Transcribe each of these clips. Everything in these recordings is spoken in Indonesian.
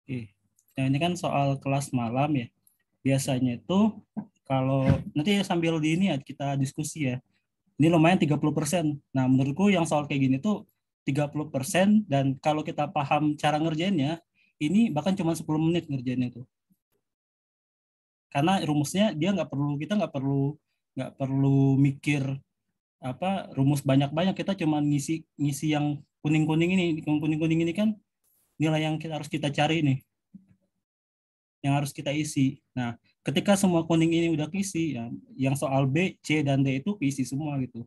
Oke. Nah, ini kan soal kelas malam ya. Biasanya itu kalau nanti sambil di ini ya kita diskusi ya. Ini lumayan 30%. Nah, menurutku yang soal kayak gini tuh 30% dan kalau kita paham cara ngerjainnya, ini bahkan cuma 10 menit ngerjainnya tuh. Karena rumusnya dia kita nggak perlu mikir apa rumus banyak-banyak, kita cuma ngisi ngisi yang kuning-kuning ini. Yang kuning-kuning ini kan nilai yang harus kita cari nih, yang harus kita isi. Nah, ketika semua kuning ini udah keisi, ya, yang soal B, C, dan D itu keisi semua gitu.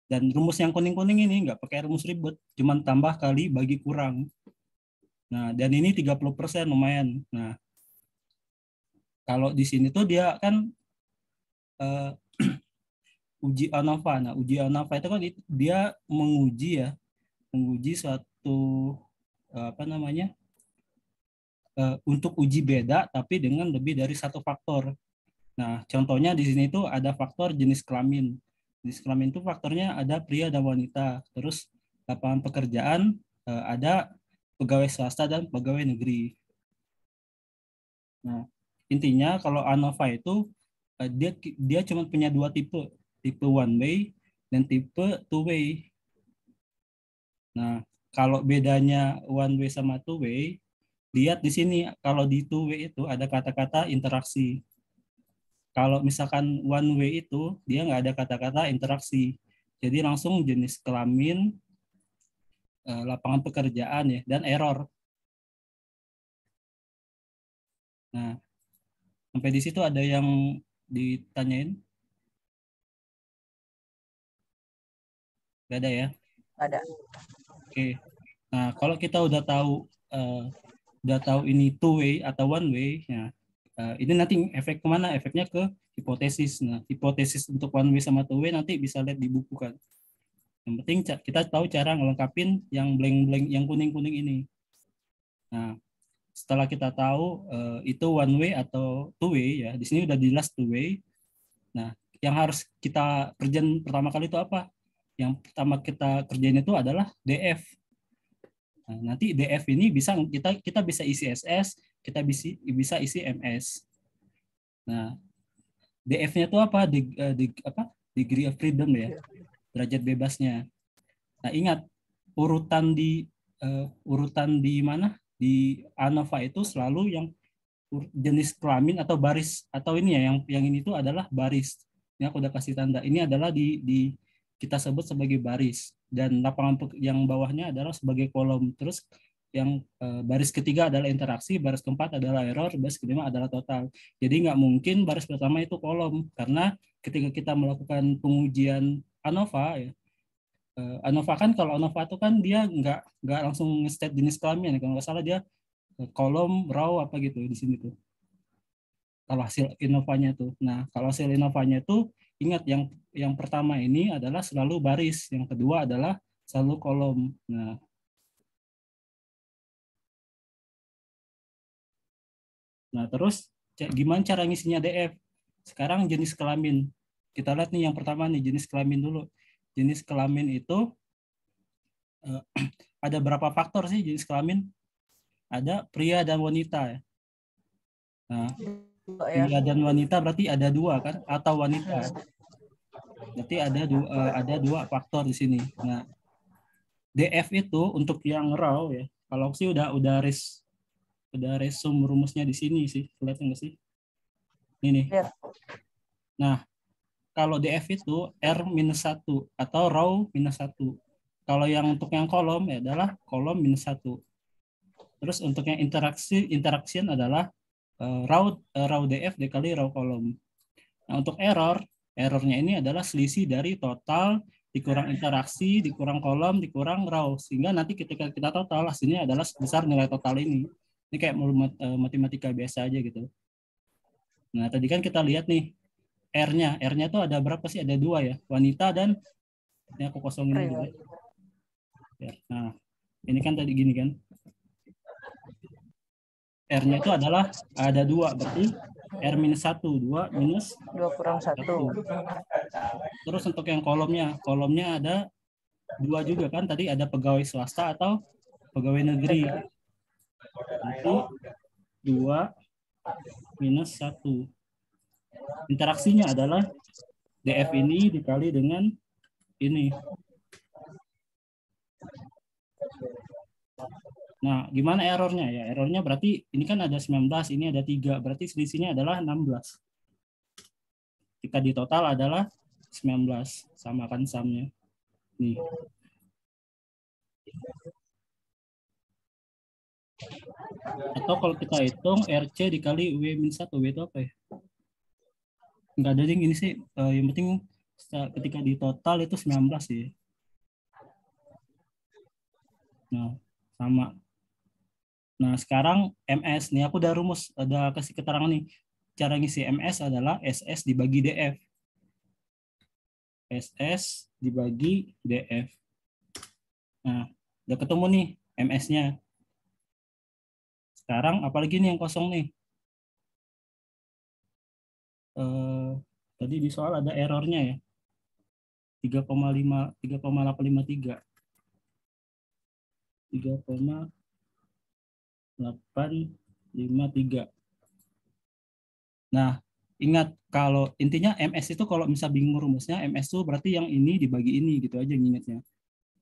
Dan rumus yang kuning-kuning ini nggak pakai rumus ribet, cuman tambah kali bagi kurang. Nah, dan ini 30% lumayan. Nah, kalau di sini tuh dia kan uh, uji ANOVA. Nah, uji ANOVA itu kan dia menguji suatu apa namanya? Untuk uji beda tapi dengan lebih dari satu faktor. Nah, contohnya di sini tuh ada faktor jenis kelamin. Jenis kelamin itu faktornya ada pria dan wanita. Terus lapangan pekerjaan ada pegawai swasta dan pegawai negeri. Nah, intinya kalau ANOVA itu dia cuma punya dua tipe, tipe one way dan tipe two way. Nah, kalau bedanya one way sama two way, lihat di sini kalau di two way itu ada kata-kata interaksi. Kalau misalkan one way itu dia nggak ada kata-kata interaksi. Jadi langsung jenis kelamin, lapangan pekerjaan ya, dan error. Nah, sampai di situ ada yang ditanyain? Gak ada ya? Ada. Oke. Nah, kalau kita udah tahu ini two way atau one way, ya, ini nanti efek kemana? Efeknya ke hipotesis. Nah, hipotesis untuk one way sama two way nanti bisa lihat di buku kan. Yang penting kita tahu cara ngelengkapin yang blank-blank, yang kuning-kuning ini. Nah, setelah kita tahu itu one way atau two way ya, di sini udah jelas two way. Nah, yang harus kita kerjain pertama kali itu apa? Yang pertama kita kerjain itu adalah DF. Nah, nanti DF ini kita bisa isi SS, kita bisa isi MS. Nah, DF-nya itu apa? Degree of freedom ya, derajat bebasnya. Nah, ingat urutan di mana? Di ANOVA itu selalu yang jenis kelamin atau baris atau ini ya yang ini tuh adalah baris. Ini aku udah kasih tanda. Ini adalah di kita sebut sebagai baris dan lapangan yang bawahnya adalah sebagai kolom. Terus yang baris ketiga adalah interaksi, baris keempat adalah error, baris kelima adalah total. Jadi nggak mungkin baris pertama itu kolom karena ketika kita melakukan pengujian ANOVA ya, ANOVA kan kalau ANOVA itu kan dia nggak langsung nge-state jenis kelamin, kalau nggak salah dia kolom, row apa gitu di sini tuh. Kalau hasil inovanya tuh. Nah, kalau hasil inovanya tuh ingat yang pertama ini adalah selalu baris, yang kedua adalah selalu kolom. Nah terus gimana cara ngisinya DF? Sekarang jenis kelamin. Kita lihat nih yang pertama nih jenis kelamin dulu. Jenis kelamin itu ada berapa faktor sih jenis kelamin? Ada pria dan wanita. Nah, pria dan wanita berarti ada dua kan? Atau wanita. Berarti ada dua faktor di sini. Nah, DF itu untuk yang raw ya. Kalau sih udah resume rumusnya di sini sih. Kelihatan nggak sih? Ini. Nah, kalau DF itu R-1 atau raw -1. Kalau yang untuk yang kolom ya adalah kolom -1. Terus untuk yang interaction adalah raw DF dikali raw kolom. Nah, untuk errornya ini adalah selisih dari total dikurang interaksi, dikurang kolom, dikurang raw. Sehingga nanti ketika kita total, hasilnya adalah sebesar nilai total ini. Ini kayak matematika biasa aja gitu. Nah, tadi kan kita lihat nih, R-nya tuh ada berapa sih? Ada dua ya, wanita dan ini aku kosongin dulu ya. Nah, ini kan tadi gini kan. R-nya itu adalah ada dua, berarti R-1, 2 minus 2 kurang 1. Terus untuk yang kolomnya ada dua juga kan, tadi ada pegawai swasta atau pegawai negeri. Berarti 2 minus 1. Interaksinya adalah DF ini dikali dengan ini. Nah, gimana errornya ya? Errornya berarti ini kan ada 19, ini ada 3. Berarti selisihnya adalah 16. Jika di total adalah 19. Samakan sumnya. Nih. Atau kalau kita hitung RC dikali W-1. W itu apa ya? Enggak ada yang ini sih. Yang penting ketika di total itu 19 sih. Nah, sama. Nah, sekarang MS. Nih aku udah rumus, udah kasih keterangan nih. Cara ngisi MS adalah SS dibagi DF. SS dibagi DF. Nah, udah ketemu nih MS-nya. Sekarang apalagi nih yang kosong nih? Tadi di soal ada errornya ya. 3,853. 3,853. Nah, ingat kalau intinya MS itu kalau misal bingung rumusnya, MS itu berarti yang ini dibagi ini gitu aja ingatnya.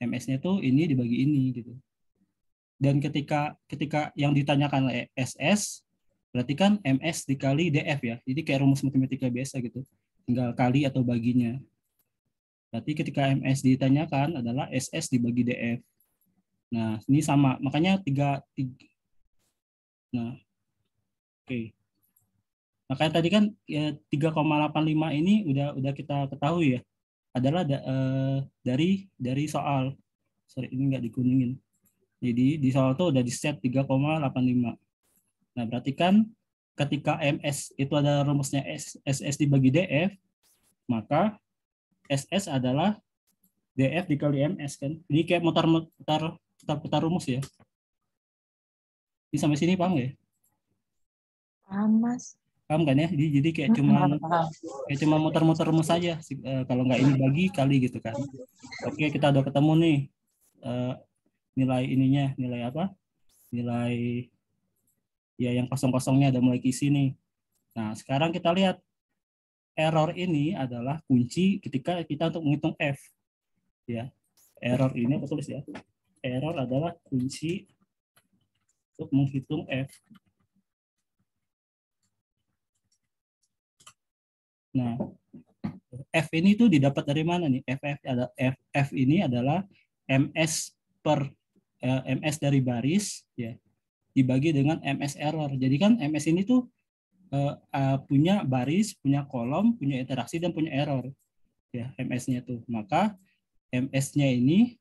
MS-nya itu ini dibagi ini gitu. Dan ketika yang ditanyakan SS, berarti kan MS dikali DF ya. Jadi kayak rumus matematika biasa gitu. Tinggal kali atau baginya. Berarti ketika MS ditanyakan adalah SS dibagi DF. Nah, ini sama. Makanya 3. Nah, oke. Makanya tadi kan ya, 3,85 ini udah kita ketahui ya. Adalah dari soal. Sorry, ini nggak dikuningin. Jadi di soal itu udah di set 3,85. Nah, berarti kan ketika MS itu ada rumusnya SS dibagi DF, maka SS adalah DF dikali MS kan. Jadi kayak putar rumus ya. Ini sampai sini paham nggak ya? Paham, Mas. Paham kan ya? Jadi kayak cuma muter-muter rumus saja. Kalau nggak ini bagi kali gitu kan. Oke, kita udah ketemu nih nilai ininya, nilai apa? Nilai ya yang kosong-kosongnya udah mulai keisi nih. Nah, sekarang kita lihat error ini adalah kunci ketika kita untuk menghitung F. Ya, error ini aku tulis ya. Error adalah kunci untuk menghitung F. Nah, F ini tuh didapat dari mana nih? F ini adalah MS MS dari baris ya dibagi dengan MS error. Jadi kan MS ini tuh punya baris, punya kolom, punya interaksi dan punya error. Ya, MS-nya tuh. Maka MS-nya ini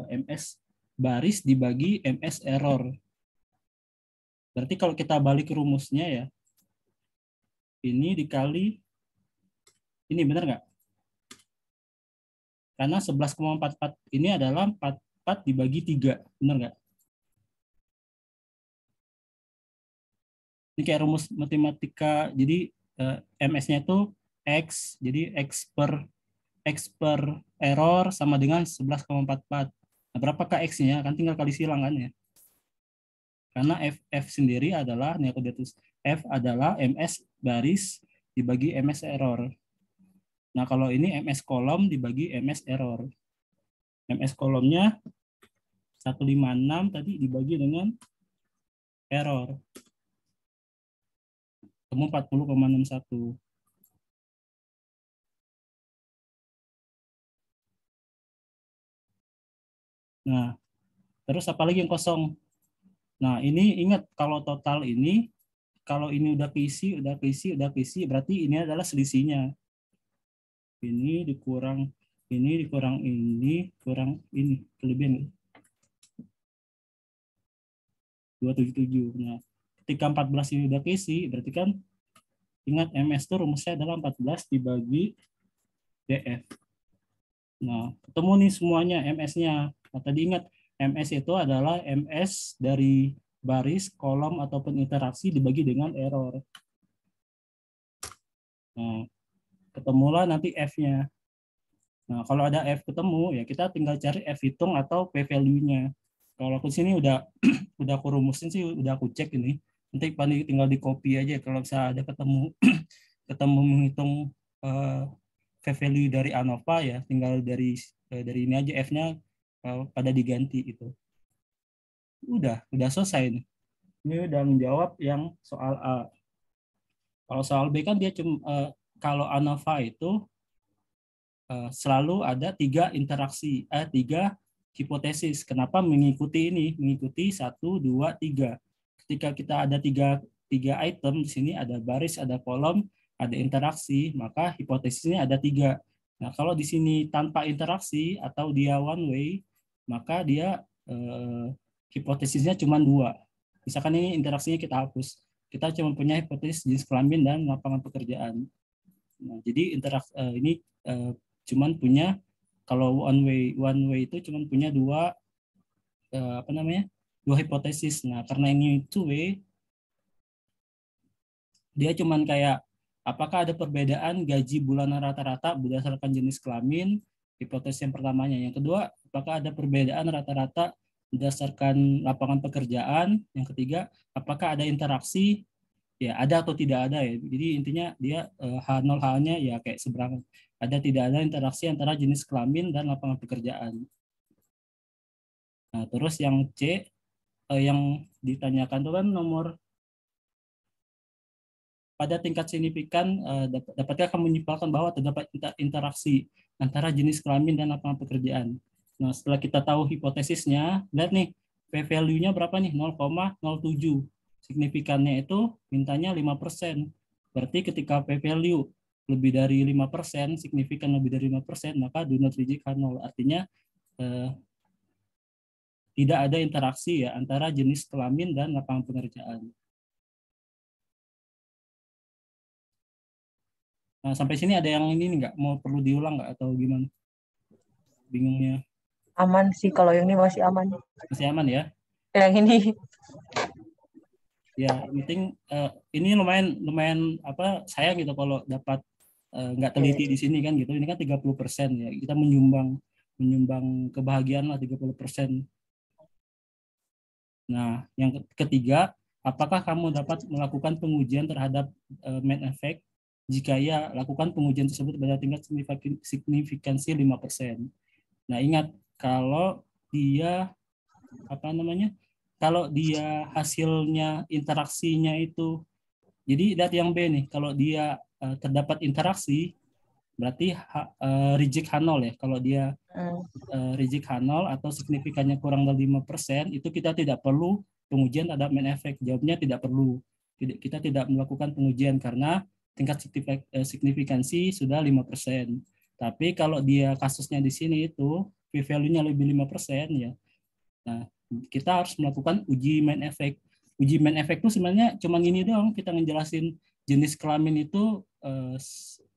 MS baris dibagi MS error. Berarti kalau kita balik rumusnya ya, ini dikali, ini benar nggak? Karena 11,44 ini adalah 44 dibagi 3, benar nggak? Ini kayak rumus matematika, jadi MS-nya itu X, jadi X per error sama dengan 11,44. Nah, berapakah X-nya? Kan tinggal kali silang kan ya. Karena F sendiri adalah, ini aku tulis, F adalah MS baris dibagi MS error. Nah, kalau ini MS kolom dibagi MS error. MS kolomnya 156 tadi dibagi dengan error. Temu 40,61. Nah, terus apa lagi yang kosong? Nah, ini ingat kalau total ini, kalau ini udah keisi, berarti ini adalah selisihnya. Ini dikurang ini, kurang ini, kelebihan. 277. Nah, ketika 14 ini udah keisi, berarti kan ingat MS itu rumusnya adalah 14 dibagi DF. Nah, ketemu nih semuanya MS-nya. Nah, tadi ingat MS itu adalah MS dari baris, kolom, ataupun interaksi dibagi dengan error. Nah, ketemulah nanti F-nya. Nah, kalau ada F ketemu, ya kita tinggal cari F hitung atau P value-nya. Kalau aku sini udah udah aku rumusin sih, udah aku cek ini. Nanti paling tinggal di copy aja kalau bisa ada ketemu ketemu menghitung value dari ANOVA ya, tinggal dari ini aja F-nya pada diganti itu. Udah selesai nih. Ini udah menjawab yang soal A. Kalau soal B kan dia cuma kalau ANOVA itu selalu ada tiga hipotesis. Kenapa mengikuti ini? Mengikuti 1, 2, 3. Ketika kita ada tiga item di sini, ada baris, ada kolom, ada interaksi, maka hipotesisnya ada 3. Nah, kalau di sini tanpa interaksi atau dia one way, maka dia hipotesisnya cuma 2. Misalkan ini interaksinya kita hapus. Kita cuma punya hipotesis jenis kelamin dan lapangan pekerjaan. Nah, jadi ini cuman punya, kalau one way itu cuman punya dua hipotesis. Nah, karena ini two way, dia cuman kayak apakah ada perbedaan gaji bulanan rata-rata berdasarkan jenis kelamin, hipotesis yang pertamanya. Yang kedua, apakah ada perbedaan rata-rata berdasarkan lapangan pekerjaan. Yang ketiga, apakah ada interaksi, ya ada atau tidak ada ya. Jadi intinya dia H0 H-nya ya kayak seberangan. Ada tidak ada interaksi antara jenis kelamin dan lapangan pekerjaan. Nah, terus yang C yang ditanyakan itu kan nomor pada tingkat signifikan dapatkah kamu menyimpulkan bahwa terdapat interaksi antara jenis kelamin dan lapangan pekerjaan. Nah, setelah kita tahu hipotesisnya, lihat nih p-value-nya berapa nih? 0,07. Signifikannya itu mintanya 5%. Berarti ketika p-value lebih dari 5%, signifikan lebih dari 5%, maka do not reject H0. Artinya tidak ada interaksi ya antara jenis kelamin dan lapangan pekerjaan. Nah, sampai sini ada yang ini nggak? Mau perlu diulang nggak atau gimana? Bingungnya? Aman sih, kalau yang ini masih aman. Masih aman ya? Yang ini. Ya, penting ini lumayan sayang gitu kalau dapat nggak teliti di sini kan gitu. Ini kan 30% ya. Kita menyumbang kebahagiaan lah 30%. Nah, yang ketiga, apakah kamu dapat melakukan pengujian terhadap main effect? Jika ya, lakukan pengujian tersebut pada tingkat signifikansi 5%. Nah, ingat kalau dia kalau dia hasilnya interaksinya itu, jadi lihat yang B nih, kalau dia terdapat interaksi, berarti reject H0 ya. Kalau dia reject H0 atau signifikannya kurang dari 5%, itu kita tidak perlu pengujian terhadap main effect. Jawabnya tidak perlu. Kita tidak melakukan pengujian karena tingkat signifikansi sudah 5%. Tapi kalau dia kasusnya di sini itu p-value-nya lebih 5% ya. Nah, kita harus melakukan uji main effect. Uji main effect itu sebenarnya cuma gini doang, kita ngejelasin jenis kelamin itu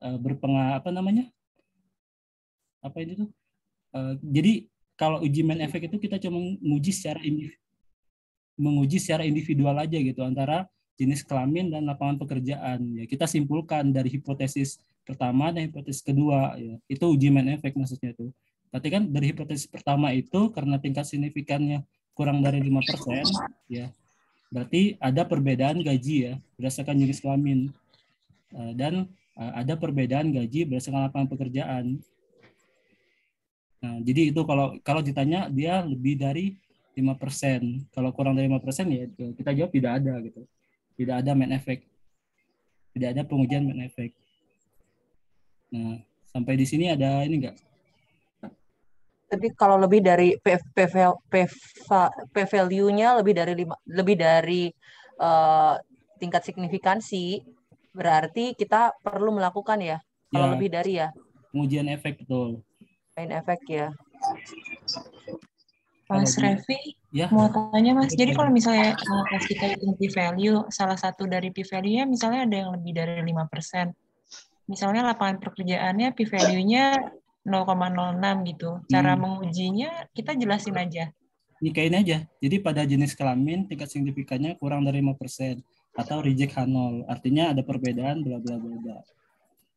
berpengaruh jadi kalau uji main effect itu kita cuma menguji secara individual aja gitu antara jenis kelamin dan lapangan pekerjaan. Ya, kita simpulkan dari hipotesis pertama dan hipotesis kedua ya. Itu uji main effect maksudnya itu. Berarti kan dari hipotesis pertama itu karena tingkat signifikannya kurang dari 5%, ya. Berarti ada perbedaan gaji ya berdasarkan jenis kelamin. Dan ada perbedaan gaji berdasarkan lapangan pekerjaan. Nah, jadi itu kalau ditanya dia lebih dari 5%. Kalau kurang dari 5% ya kita jawab tidak ada gitu. Tidak ada main effect. Tidak ada pengujian main effect. Nah, sampai di sini ada ini enggak? Tapi kalau lebih dari p-value-nya lebih dari tingkat signifikansi, berarti kita perlu melakukan ya. Kalau Ya, lebih dari ya. pengujian efek betul. Main efek ya. Mas Revi, ya, mau tanya Mas, jadi kalau misalnya pas kita hitung p-value, salah satu dari p-value-nya misalnya ada yang lebih dari 5%. Misalnya lapangan pekerjaannya p-value-nya 0,06 gitu. Cara mengujinya kita jelasin aja. Nikahin aja. Jadi pada jenis kelamin tingkat signifikannya kurang dari 5% atau reject H0. Artinya ada perbedaan bla bla bla.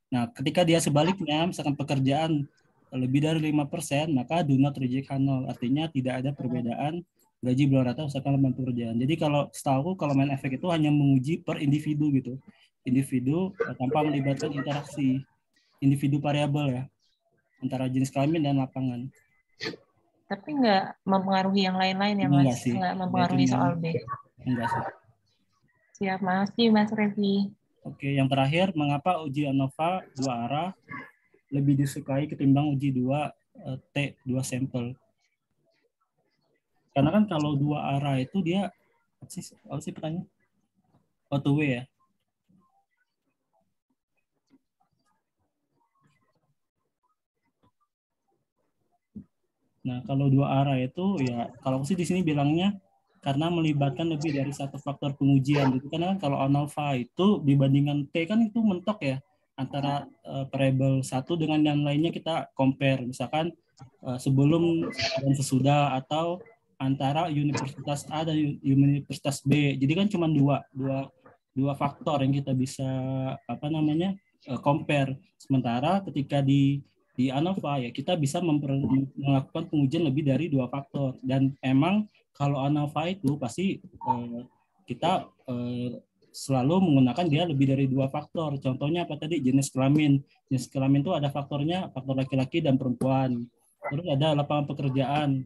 Nah, ketika dia sebaliknya misalkan pekerjaan lebih dari 5%, maka do not reject H0. Artinya tidak ada perbedaan gaji bulan rata usahakan lapangan pekerjaan. Jadi kalau setahu kalau main efek itu hanya menguji per individu gitu. Individu tanpa melibatkan interaksi individu variabel ya antara jenis kelamin dan lapangan. Tapi nggak mempengaruhi yang lain-lain ya, Enggak Mas? sih. Nggak mempengaruhi soal B. Enggak sih. Siap, makasih Mas Revi. Oke, yang terakhir, mengapa uji ANOVA 2 arah lebih disukai ketimbang uji 2 sampel? Karena kan kalau 2 arah itu dia apa sih pertanyaan? Two way ya. Nah, kalau 2 arah itu ya kalau sih di sini bilangnya karena melibatkan lebih dari satu faktor pengujian gitu. Karena kan kalau ANOVA itu dibandingkan T kan itu mentok ya antara variabel satu dengan yang lainnya kita compare. Misalkan sebelum dan sesudah atau antara universitas A dan universitas B. Jadi kan cuma dua faktor yang kita bisa compare. Sementara ketika di ANOVA ya kita bisa melakukan pengujian lebih dari 2 faktor, dan emang kalau ANOVA itu pasti kita selalu menggunakan dia lebih dari 2 faktor. Contohnya apa tadi? Jenis kelamin. Jenis kelamin itu ada faktornya, faktor laki-laki dan perempuan. Terus ada lapangan pekerjaan.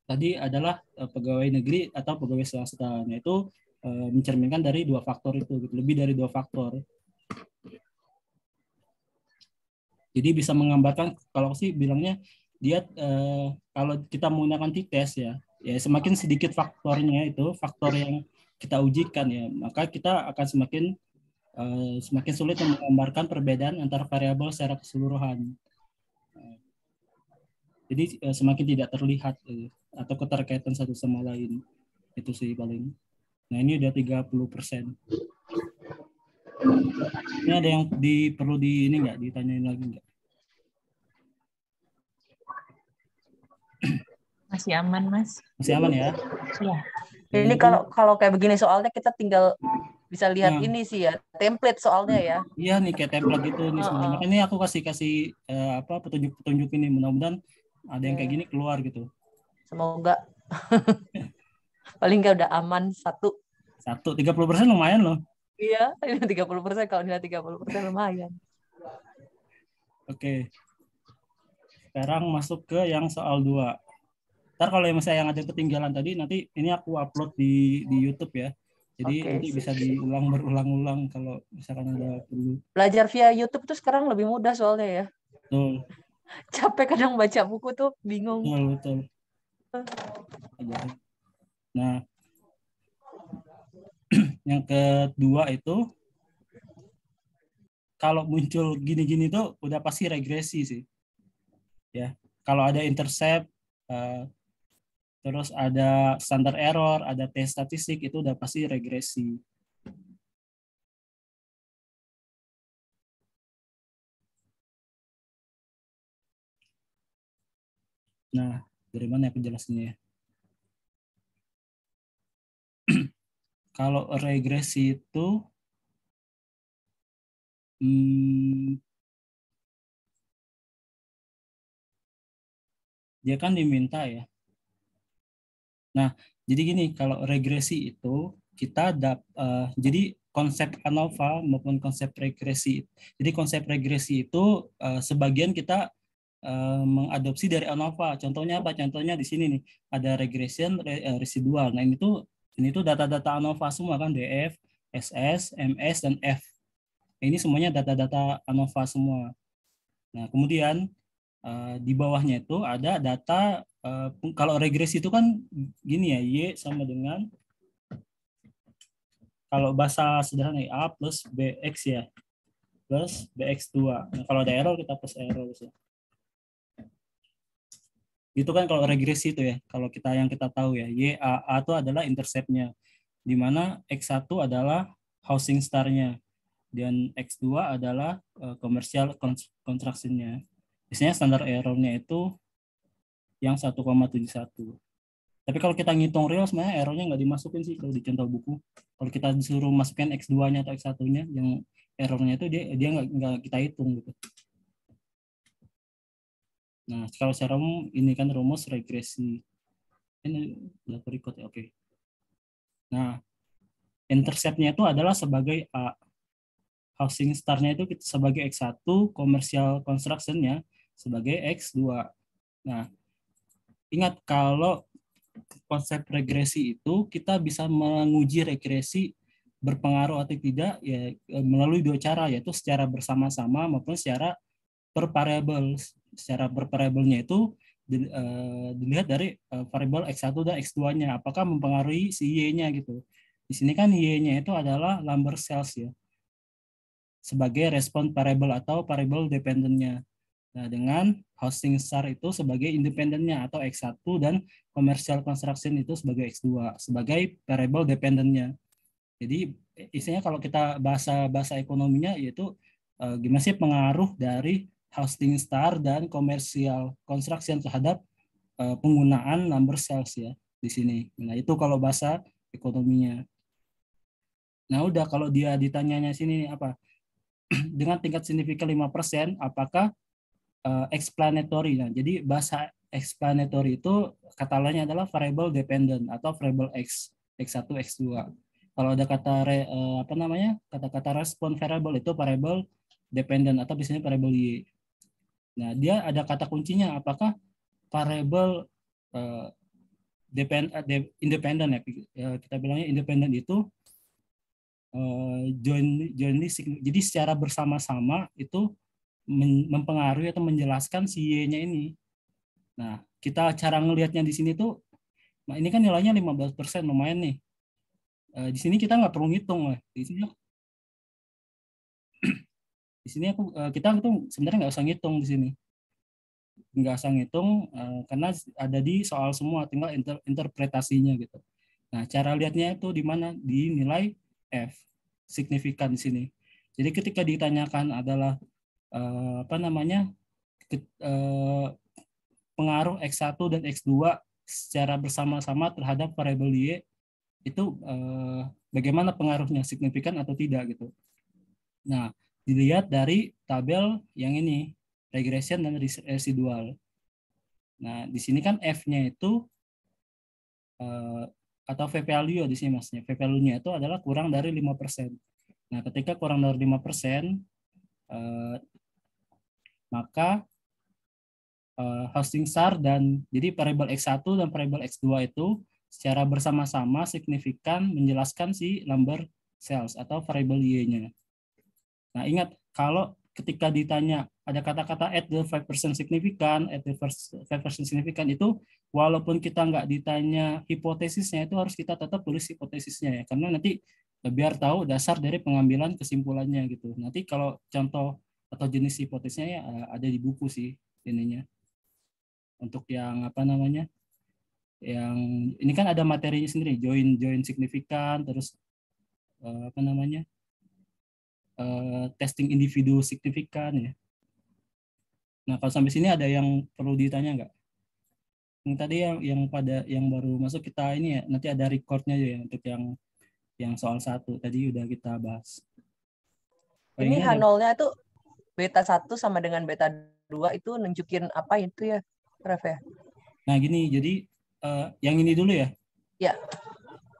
Tadi adalah pegawai negeri atau pegawai swasta. Nah, itu mencerminkan dari 2 faktor itu, lebih dari 2 faktor. Jadi bisa menggambarkan, kalau sih bilangnya dia kalau kita menggunakan t-test ya semakin sedikit faktornya itu faktor yang kita ujikan ya, maka kita akan semakin sulit menggambarkan perbedaan antar variabel secara keseluruhan. Jadi semakin tidak terlihat atau keterkaitan satu sama lain. Itu sih paling. Nah, ini udah 30%. Ini ada yang perlu ditanyain lagi nggak? Masih aman, Mas. Masih aman ya? Iya. Ini kalau kayak begini soalnya kita tinggal bisa lihat ini sih ya, template soalnya ya. Iya nih, kayak template gitu nih sebenarnya. Makanya ini aku kasih petunjuk ini, mudah-mudahan ada yang kayak gini keluar gitu. Semoga paling nggak udah aman 30% lumayan loh. Iya, ini 30%, kalau nilai 30% lumayan. Oke. Sekarang masuk ke yang soal 2. Ntar kalau misalnya yang ada ketinggalan tadi, nanti ini aku upload di YouTube ya. Jadi nanti bisa diulang berulang-ulang kalau misalkan ada perlu. Belajar via YouTube tuh sekarang lebih mudah soalnya ya. Betul. Capek kadang baca buku tuh bingung. Betul. Nah, yang kedua itu kalau muncul gini-gini tuh udah pasti regresi sih. Ya, kalau ada intercept, terus ada standar error, ada tes statistik, itu udah pasti regresi. Nah, dari mana penjelasannya ya? Kalau regresi itu dia kan diminta ya. Nah, jadi gini, kalau regresi itu kita jadi konsep ANOVA maupun konsep regresi. Jadi konsep regresi itu sebagian kita mengadopsi dari ANOVA. Contohnya apa? Contohnya di sini nih, ada regression residual. Nah, ini tuh data-data ANOVA semua kan, DF, SS, MS, dan F. Ini semuanya data-data ANOVA semua. Nah, kemudian di bawahnya itu ada data, kalau regresi itu kan gini ya, Y sama dengan, kalau bahasa sederhana A plus BX ya, plus BX2. Nah, kalau ada error kita plus error. Gitu kan kalau regresi itu ya, kalau yang kita tahu ya, A itu adalah intercept-nya, di mana X1 adalah housing star-nya, dan X2 adalah commercial construction-nya. Biasanya standar error-nya itu yang 1,71. Tapi kalau kita ngitung real, sebenarnya errornya nggak dimasukin sih kalau di contoh buku. Kalau kita disuruh masukin X2-nya atau X1-nya, yang errornya itu dia nggak kita hitung gitu. Nah, kalau secara umum ini kan rumus regresi. Ini Udah record ya, oke. Nah, intercept-nya itu adalah sebagai A. Housing start-nya itu sebagai X1, commercial construction-nya sebagai X2. Nah, ingat kalau konsep regresi itu kita bisa menguji regresi berpengaruh atau tidak ya melalui dua cara, yaitu secara bersama-sama maupun secara per variable. Secara per variabelnya itu dilihat dari variabel X1 dan X2-nya apakah mempengaruhi si Y-nya gitu. Di sini kan Y-nya itu adalah number cells ya, sebagai respon variable atau variable dependent-nya. Nah, dengan housing start itu sebagai independennya atau X1 dan commercial construction itu sebagai X2 sebagai variable dependent-nya. Jadi isinya kalau kita bahasa ekonominya yaitu gimana sih pengaruh dari housing start dan commercial construction terhadap penggunaan number cells ya di sini. Nah, itu kalau bahasa ekonominya. Nah, udah kalau dia ditanyanya sini apa? Dengan tingkat signifikan 5%, apakah explanatory? Nah, jadi bahasa explanatory itu kata lainnya adalah variable dependent atau variable X, X1, X2. Kalau ada kata apa namanya? Kata-kata respon variable itu variable dependent atau biasanya variable Y. Nah, dia ada kata kuncinya apakah variable independent ya, kita bilangnya independent itu jointly, jadi secara bersama-sama itu mempengaruhi atau menjelaskan si Y-nya ini. Nah, kita cara ngelihatnya di sini tuh, nah ini kan nilainya 15%, lumayan nih. Di sini kita nggak perlu ngitung lah. Di sini kita tuh sebenarnya nggak usah ngitung di sini. Nggak usah ngitung karena ada di soal semua, tinggal interpretasinya gitu. Nah, cara lihatnya itu di mana? Di nilai F, signifikan di sini. Jadi ketika ditanyakan adalah apa namanya pengaruh X1 dan X2 secara bersama-sama terhadap variabel Y itu bagaimana pengaruhnya, signifikan atau tidak gitu. Nah, dilihat dari tabel yang ini, regression dan residual. Nah, di sini kan F-nya itu atau V-value di sini maksudnya. V-value-nya itu adalah kurang dari 5%. Nah, ketika kurang dari 5%, maka housing start dan jadi variabel X1 dan variabel X2 itu secara bersama-sama signifikan menjelaskan si number cells atau variabel Y-nya. Nah, ingat kalau ketika ditanya ada kata-kata at the 5% signifikan, at the 5% signifikan itu walaupun kita nggak ditanya hipotesisnya itu harus kita tetap tulis hipotesisnya ya, karena nanti biar tahu dasar dari pengambilan kesimpulannya gitu. Nanti kalau contoh atau jenis hipotesisnya ya ada di buku sih ininya. Untuk yang apa namanya, yang ini kan ada materinya sendiri, join signifikan, terus apa namanya, testing individu signifikan ya. Nah, kalau sampai sini ada yang perlu ditanya nggak? Yang tadi yang baru masuk kita ini ya, nanti ada recordnya ya untuk yang soal 1 tadi udah kita bahas. Ini H0-nya itu beta 1 sama dengan beta 2 itu nunjukin apa itu ya, Ref ya? Nah, gini, jadi yang ini dulu ya. Ya.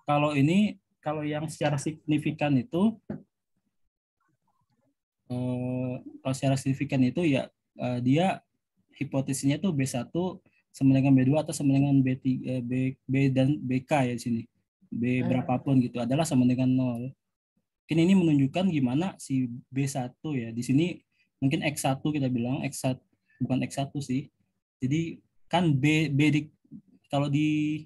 Kalau yang secara signifikan itu kalau secara signifikan itu ya dia hipotesisnya tuh B1 sama dengan B2 atau sama dengan B3, B dan BK ya di sini. B berapapun gitu adalah sama dengan 0. Mungkin ini menunjukkan gimana si B1 ya. Di sini mungkin X1 kita bilang, X1 bukan X1 sih. Jadi kan B kalau di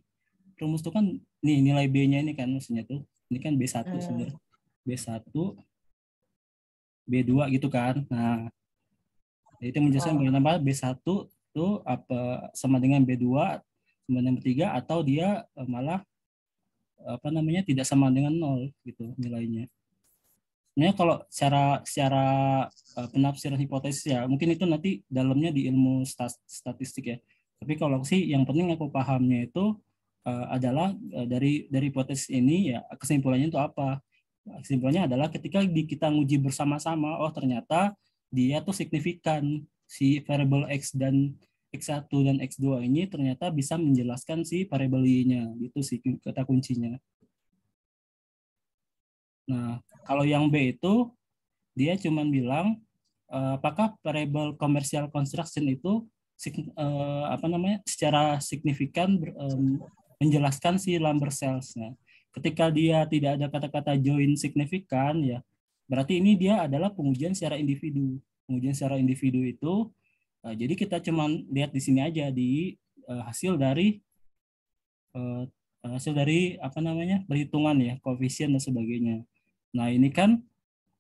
rumus itu kan nih nilai B-nya ini kan maksudnya tuh. Ini kan B1 sebenarnya. B1 B2 gitu kan. Nah, itu menjelaskan bagaimana B1 itu apa sama dengan B2 sama dengan B3 atau dia malah apa namanya tidak sama dengan 0 gitu nilainya. Sebenarnya kalau secara penafsiran hipotesis ya mungkin itu nanti dalamnya di ilmu statistik ya. Tapi kalau sih yang penting aku pahamnya itu adalah dari hipotesis ini ya kesimpulannya itu apa? Kesimpulannya adalah ketika kita nguji bersama-sama, oh ternyata dia tuh signifikan si variable X dan X1 dan X2 ini ternyata bisa menjelaskan si variabel Y-nya. Itu sih kata kuncinya. Nah, kalau yang B itu dia cuma bilang apakah variabel commercial construction itu secara signifikan menjelaskan si lumber sales. Nah, ketika dia tidak ada kata-kata join signifikan, ya berarti ini dia adalah pengujian secara individu. Pengujian secara individu itu jadi kita cuma lihat di sini aja di hasil dari perhitungan ya, koefisien dan sebagainya. Nah, ini kan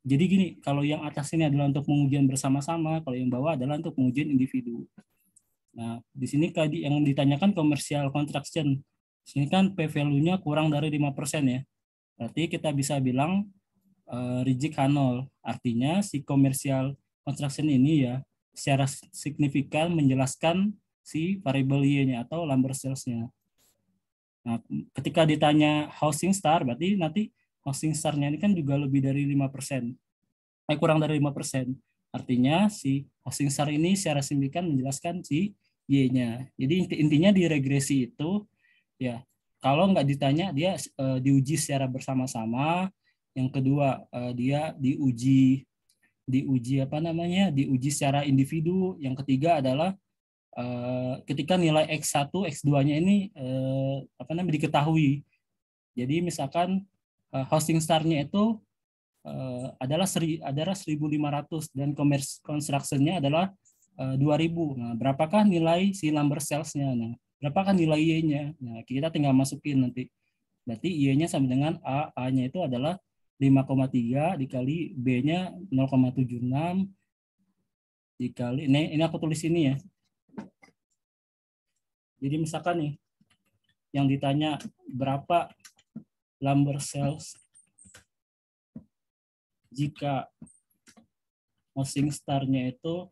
jadi gini, kalau yang atas ini adalah untuk pengujian bersama-sama, kalau yang bawah adalah untuk pengujian individu. Nah, di sini yang ditanyakan commercial construction. Di sini kan P-value-nya kurang dari 5% ya. Berarti kita bisa bilang reject H0. Artinya si commercial construction ini ya secara signifikan menjelaskan si variable Y-nya atau lumber sales-nya. Nah, ketika ditanya housing star, berarti nanti housing star-nya ini kan juga lebih dari 5%. Kurang dari 5%. Artinya si housing star ini secara signifikan menjelaskan si Y-nya. Jadi intinya di regresi itu ya kalau nggak ditanya dia diuji secara bersama-sama. Yang kedua dia diuji secara individu. Yang ketiga adalah ketika nilai X1, X2-nya ini diketahui. Jadi misalkan housing star-nya itu adalah 1.500 dan construction-nya adalah 2.000. Nah, berapakah nilai si lumber sales-nya? Nah, berapakah nilai Y-nya? Nah, kita tinggal masukin nanti. Berarti Y-nya sama dengan A. A-nya itu adalah 5,3 dikali B-nya 0,76 dikali ini aku tulis ini ya. Jadi misalkan nih yang ditanya berapa lumber sales jika housing star-nya itu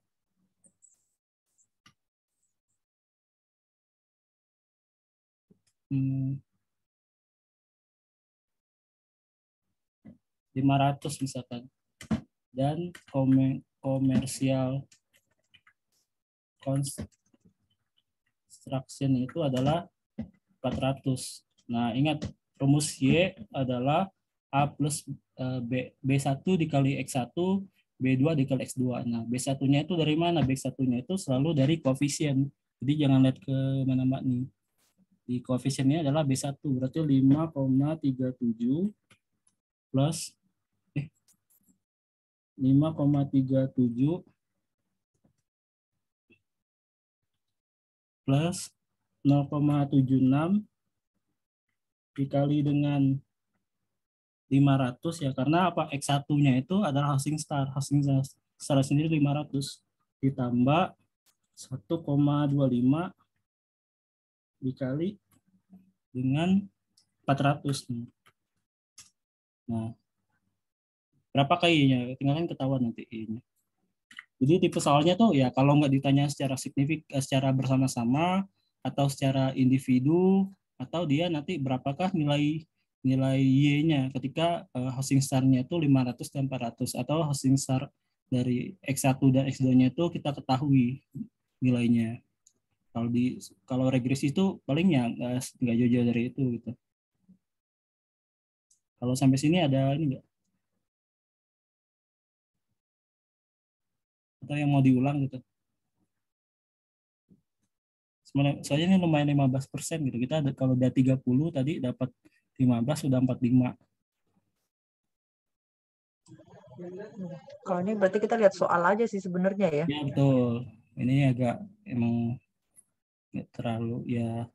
500 misalkan, dan komersial construction itu adalah 400. Nah, ingat rumus Y adalah A plus B1 dikali X1, B2 dikali X2. Nah, B1-nya itu dari mana? B1-nya itu selalu dari koefisien. Jadi jangan lihat ke mana-mana nih. Di koefisiennya adalah B1, berarti 5,37 plus 5,37 plus 0,76 dikali dengan 500 ya, karena apa? X1-nya itu adalah housing star. Housing star sendiri 500 ditambah 1,25 dikali dengan 400. Nah, berapa kali-nya? Tinggal kan ketahuan nanti I-nya. Jadi tipe soalnya tuh ya kalau nggak ditanya secara signifikan, secara bersama-sama atau secara individu, atau dia nanti berapakah nilai Y-nya ketika housing star-nya itu 500 dan 400, atau housing star dari X1 dan X2-nya itu kita ketahui nilainya. Kalau regresi itu palingnya nggak jauh-jauh dari itu gitu. Kalau sampai sini ada ini nggak? Atau yang mau diulang gitu? Soalnya ini lumayan 15% gitu. Kita ada, kalau udah 30 tadi dapat 15 sudah 45. Kalau ini berarti kita lihat soal aja sih sebenarnya ya. Ya betul. Ini agak emang terlalu ya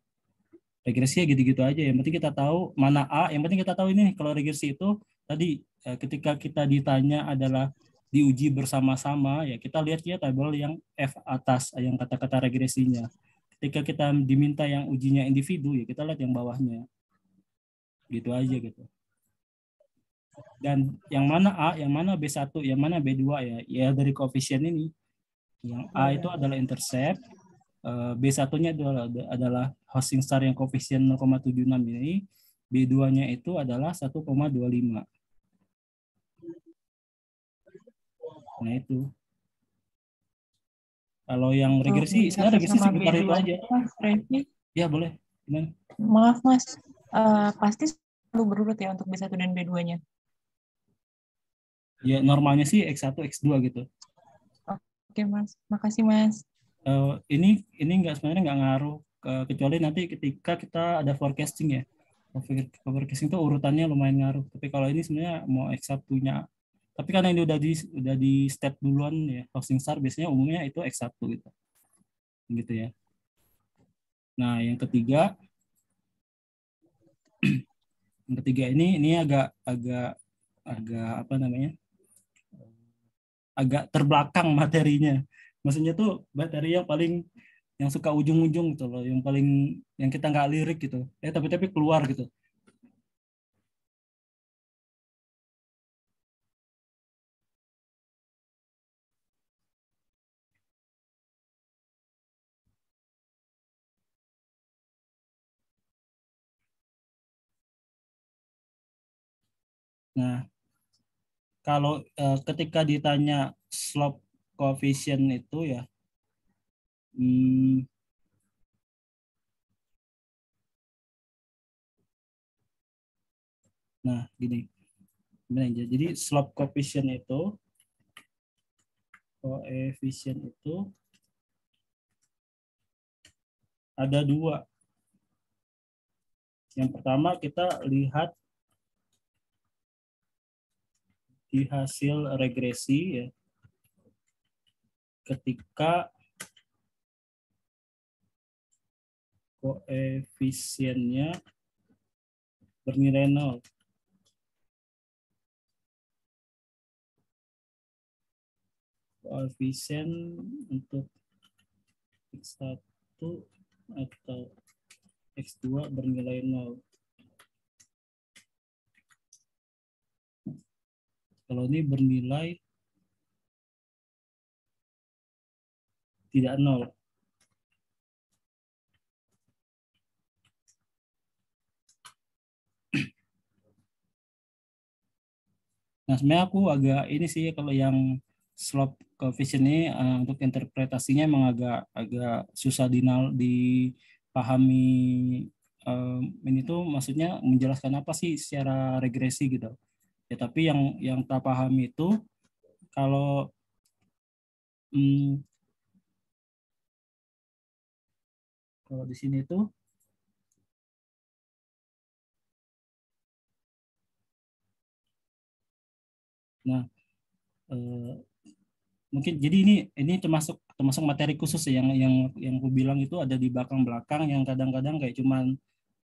regresi ya gitu-gitu aja. Yang penting kita tahu mana A. Yang penting kita tahu ini kalau regresi itu tadi ketika kita ditanya adalah diuji bersama-sama ya kita lihat ya tabel yang F atas yang kata-kata regresinya. Ketika kita diminta yang ujinya individu ya kita lihat yang bawahnya. Gitu aja gitu. Dan yang mana A, yang mana B1, yang mana B2 ya, ya dari koefisien ini. Yang A itu adalah intercept, B1-nya adalah housing star yang koefisien 0,76 ini, B2-nya itu adalah 1,25. Nah itu. Kalau yang regresi, sebenarnya regresi sebentar itu aja. Ya boleh. Gimana? Maaf Mas, pasti selalu berurut ya untuk B1 dan B2-nya? Ya normalnya sih X1, X2 gitu. Oke Mas, makasih Mas. Ini sebenarnya nggak ngaruh, kecuali nanti ketika kita ada forecasting ya. Forecasting itu urutannya lumayan ngaruh. Tapi kalau ini sebenarnya mau X1-nya, tapi karena ini udah di step duluan ya, housing start biasanya umumnya itu X1 gitu. Gitu ya. Nah, yang ketiga ini agak apa namanya? Agak terbelakang materinya. Maksudnya tuh materi yang suka ujung-ujung gitu loh, yang kita nggak lirik gitu. Tapi keluar gitu. Nah, kalau ketika ditanya slope coefficient itu ya, nah gini, jadi slope coefficient itu ada dua. Yang pertama kita lihat di hasil regresi ya, ketika koefisiennya bernilai 0. Koefisien untuk X1 atau X2 bernilai 0. Kalau ini bernilai tidak 0. Nah, sebenarnya aku agak ini sih kalau yang slope coefficient ini untuk interpretasinya memang agak susah dipahami. Ini tuh maksudnya menjelaskan apa sih secara regresi gitu. Ya, tapi yang tak pahami itu kalau kalau di sini tuh nah mungkin jadi ini termasuk materi khusus ya, yang aku bilang itu ada di belakang yang kadang-kadang kayak cuman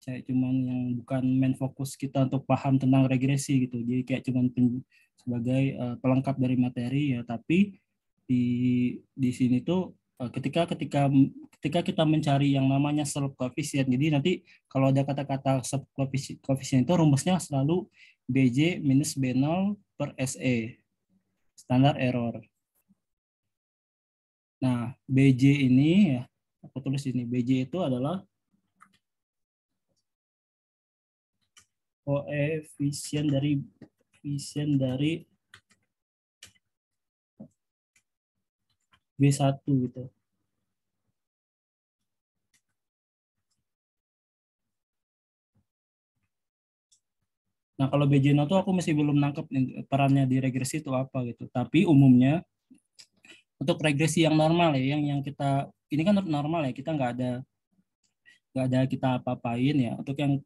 yang bukan main fokus kita untuk paham tentang regresi gitu. Jadi kayak cuman sebagai pelengkap dari materi ya, tapi di sini tuh ketika kita mencari yang namanya slope coefficient. Jadi nanti kalau ada kata-kata slope coefficient itu rumusnya selalu BJ minus B0 per SE, standar error. Nah, BJ ini ya, aku tulis ini, BJ itu adalah koefisien dari B1 gitu. Nah, kalau BJ0 tuh aku masih belum nangkep perannya di regresi itu apa gitu. Tapi umumnya untuk regresi yang normal ya, yang kita ini kan normal ya, kita nggak ada kita apa-apain ya. Untuk yang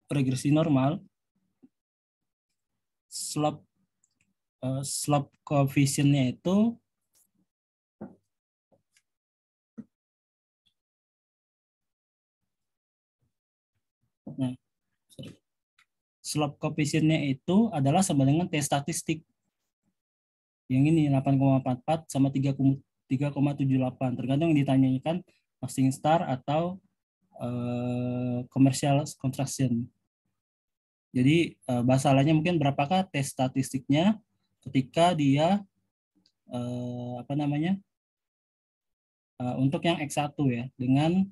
regresi normal, slope coefficient-nya itu slope coefficient-nya itu adalah sama dengan T statistik. Yang ini 8,44 sama 3,78. Tergantung yang ditanyakan housing start atau commercial construction. Jadi bahasa lainnya mungkin berapakah tes statistiknya ketika dia apa namanya untuk yang X1 ya, dengan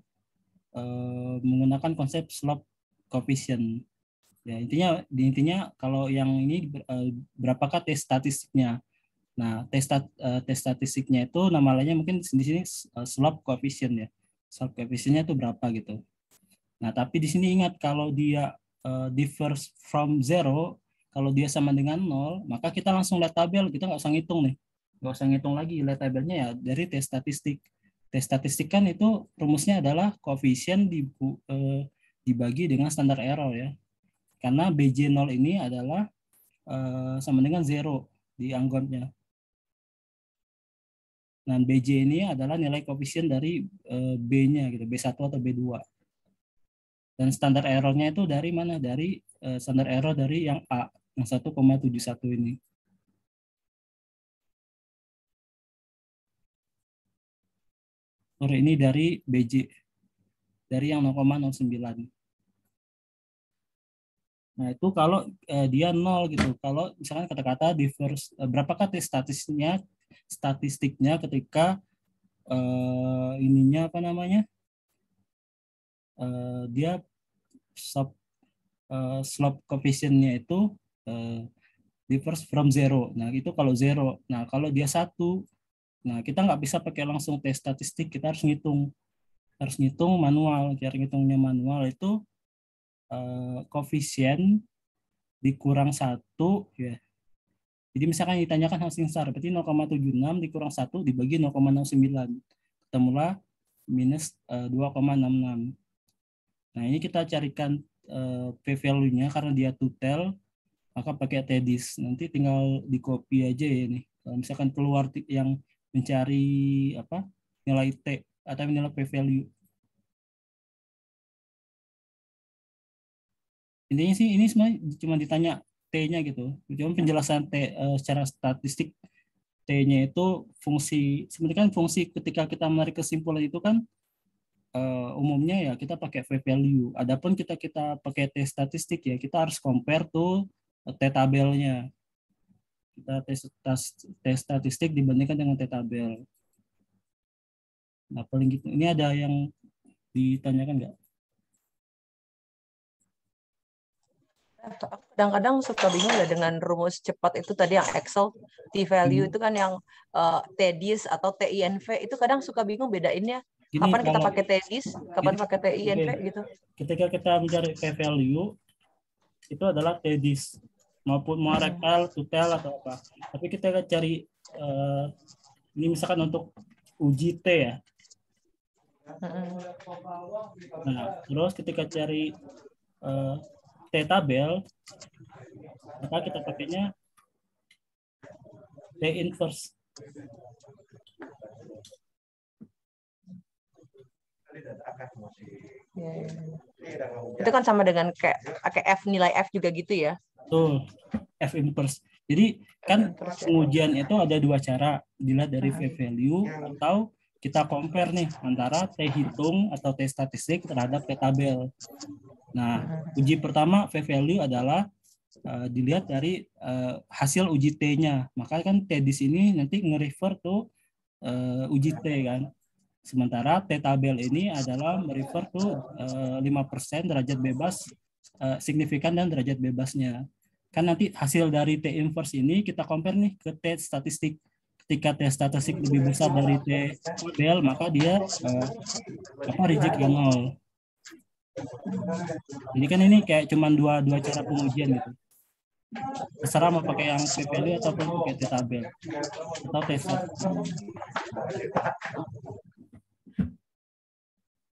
menggunakan konsep slope coefficient. Ya, intinya kalau yang ini berapakah tes statistiknya. Nah, tes statistiknya itu nama lainnya mungkin di sini slope coefficient ya. Slope coefficientnya itu berapa gitu. Nah, tapi di sini ingat kalau dia differs from 0, kalau dia sama dengan 0, maka kita langsung lihat tabel, kita nggak usah ngitung nih. Nggak usah ngitung lagi, lihat tabelnya ya dari tes statistik. Tes statistik kan itu rumusnya adalah koefisien dibagi dengan standar error ya. Karena BJ0 ini adalah sama dengan 0 di anggotnya. Nah, BJ ini adalah nilai koefisien dari B-nya gitu, B1 atau B2. Dan standar errornya itu dari mana? Dari standar error dari yang A, yang 1,71 ini. Ini dari BJ, dari yang 0,09. Nah, itu kalau dia 0 gitu. Kalau misalkan kata-kata diverse, berapakah statistiknya ketika ininya apa namanya? Dia slope coefficient-nya itu differs from 0. Nah, itu kalau 0. Nah, kalau dia 1, nah kita nggak bisa pakai langsung tes statistik, kita harus ngitung. Harus ngitung manual. Cara ngitungnya manual itu koefisien dikurang 1 ya. Jadi misalkan ditanyakan hasil SAR, berarti 0,76 dikurang 1 dibagi 0,09. Ketemulah minus 2,66. Nah, ini kita carikan p-value-nya karena dia tutel, maka pakai TDIS. Nanti tinggal di copy aja ya ini. Kalau misalkan keluar yang mencari apa nilai T atau nilai p-value. Intinya sih ini sebenarnya cuma ditanya T-nya gitu. Cuma penjelasan T secara statistik T-nya itu fungsi, sebenarnya kan fungsi ketika kita menarik kesimpulan itu kan umumnya ya kita pakai p-value. Adapun kita pakai T statistik ya kita harus compare tuh T tabelnya. Kita tes statistik dibandingkan dengan T tabel. Nah, paling gitu. Ini ada yang ditanyakan nggak? Kadang-kadang suka bingung ya dengan rumus cepat itu tadi yang Excel T-value itu kan yang TDIS atau TINV itu kadang suka bingung bedainnya. Kapan kita pakai TDIS, kapan pakai TINV gitu. Ketika kita mencari p-value itu adalah TDIS maupun mau rekal, tutel atau apa. Tapi kita cari ini misalkan untuk uji T ya. Nah, terus ketika cari T tabel, maka kita pakainya T inverse. Itu kan sama dengan kayak pakai F, nilai F juga gitu ya? Tuh, F inverse. Jadi kan pengujian itu ada dua cara, dilihat dari p-value atau kita compare nih antara T hitung atau T statistik terhadap T tabel. Nah, uji pertama p-value adalah dilihat dari hasil uji T-nya. Maka kan T di sini nanti nge-refer tuh uji T kan. Sementara T tabel ini adalah merefer tuh 5% derajat bebas signifikan dan derajat bebasnya. Kan nanti hasil dari T inverse ini kita compare nih ke T statistik. Ketika T statistik lebih besar dari T tabel, maka dia reject ke 0. Jadi kan ini kayak cuma dua cara pengujian gitu. Terserah mau pakai yang p-value ataupun pakai T tabel atau T statistik.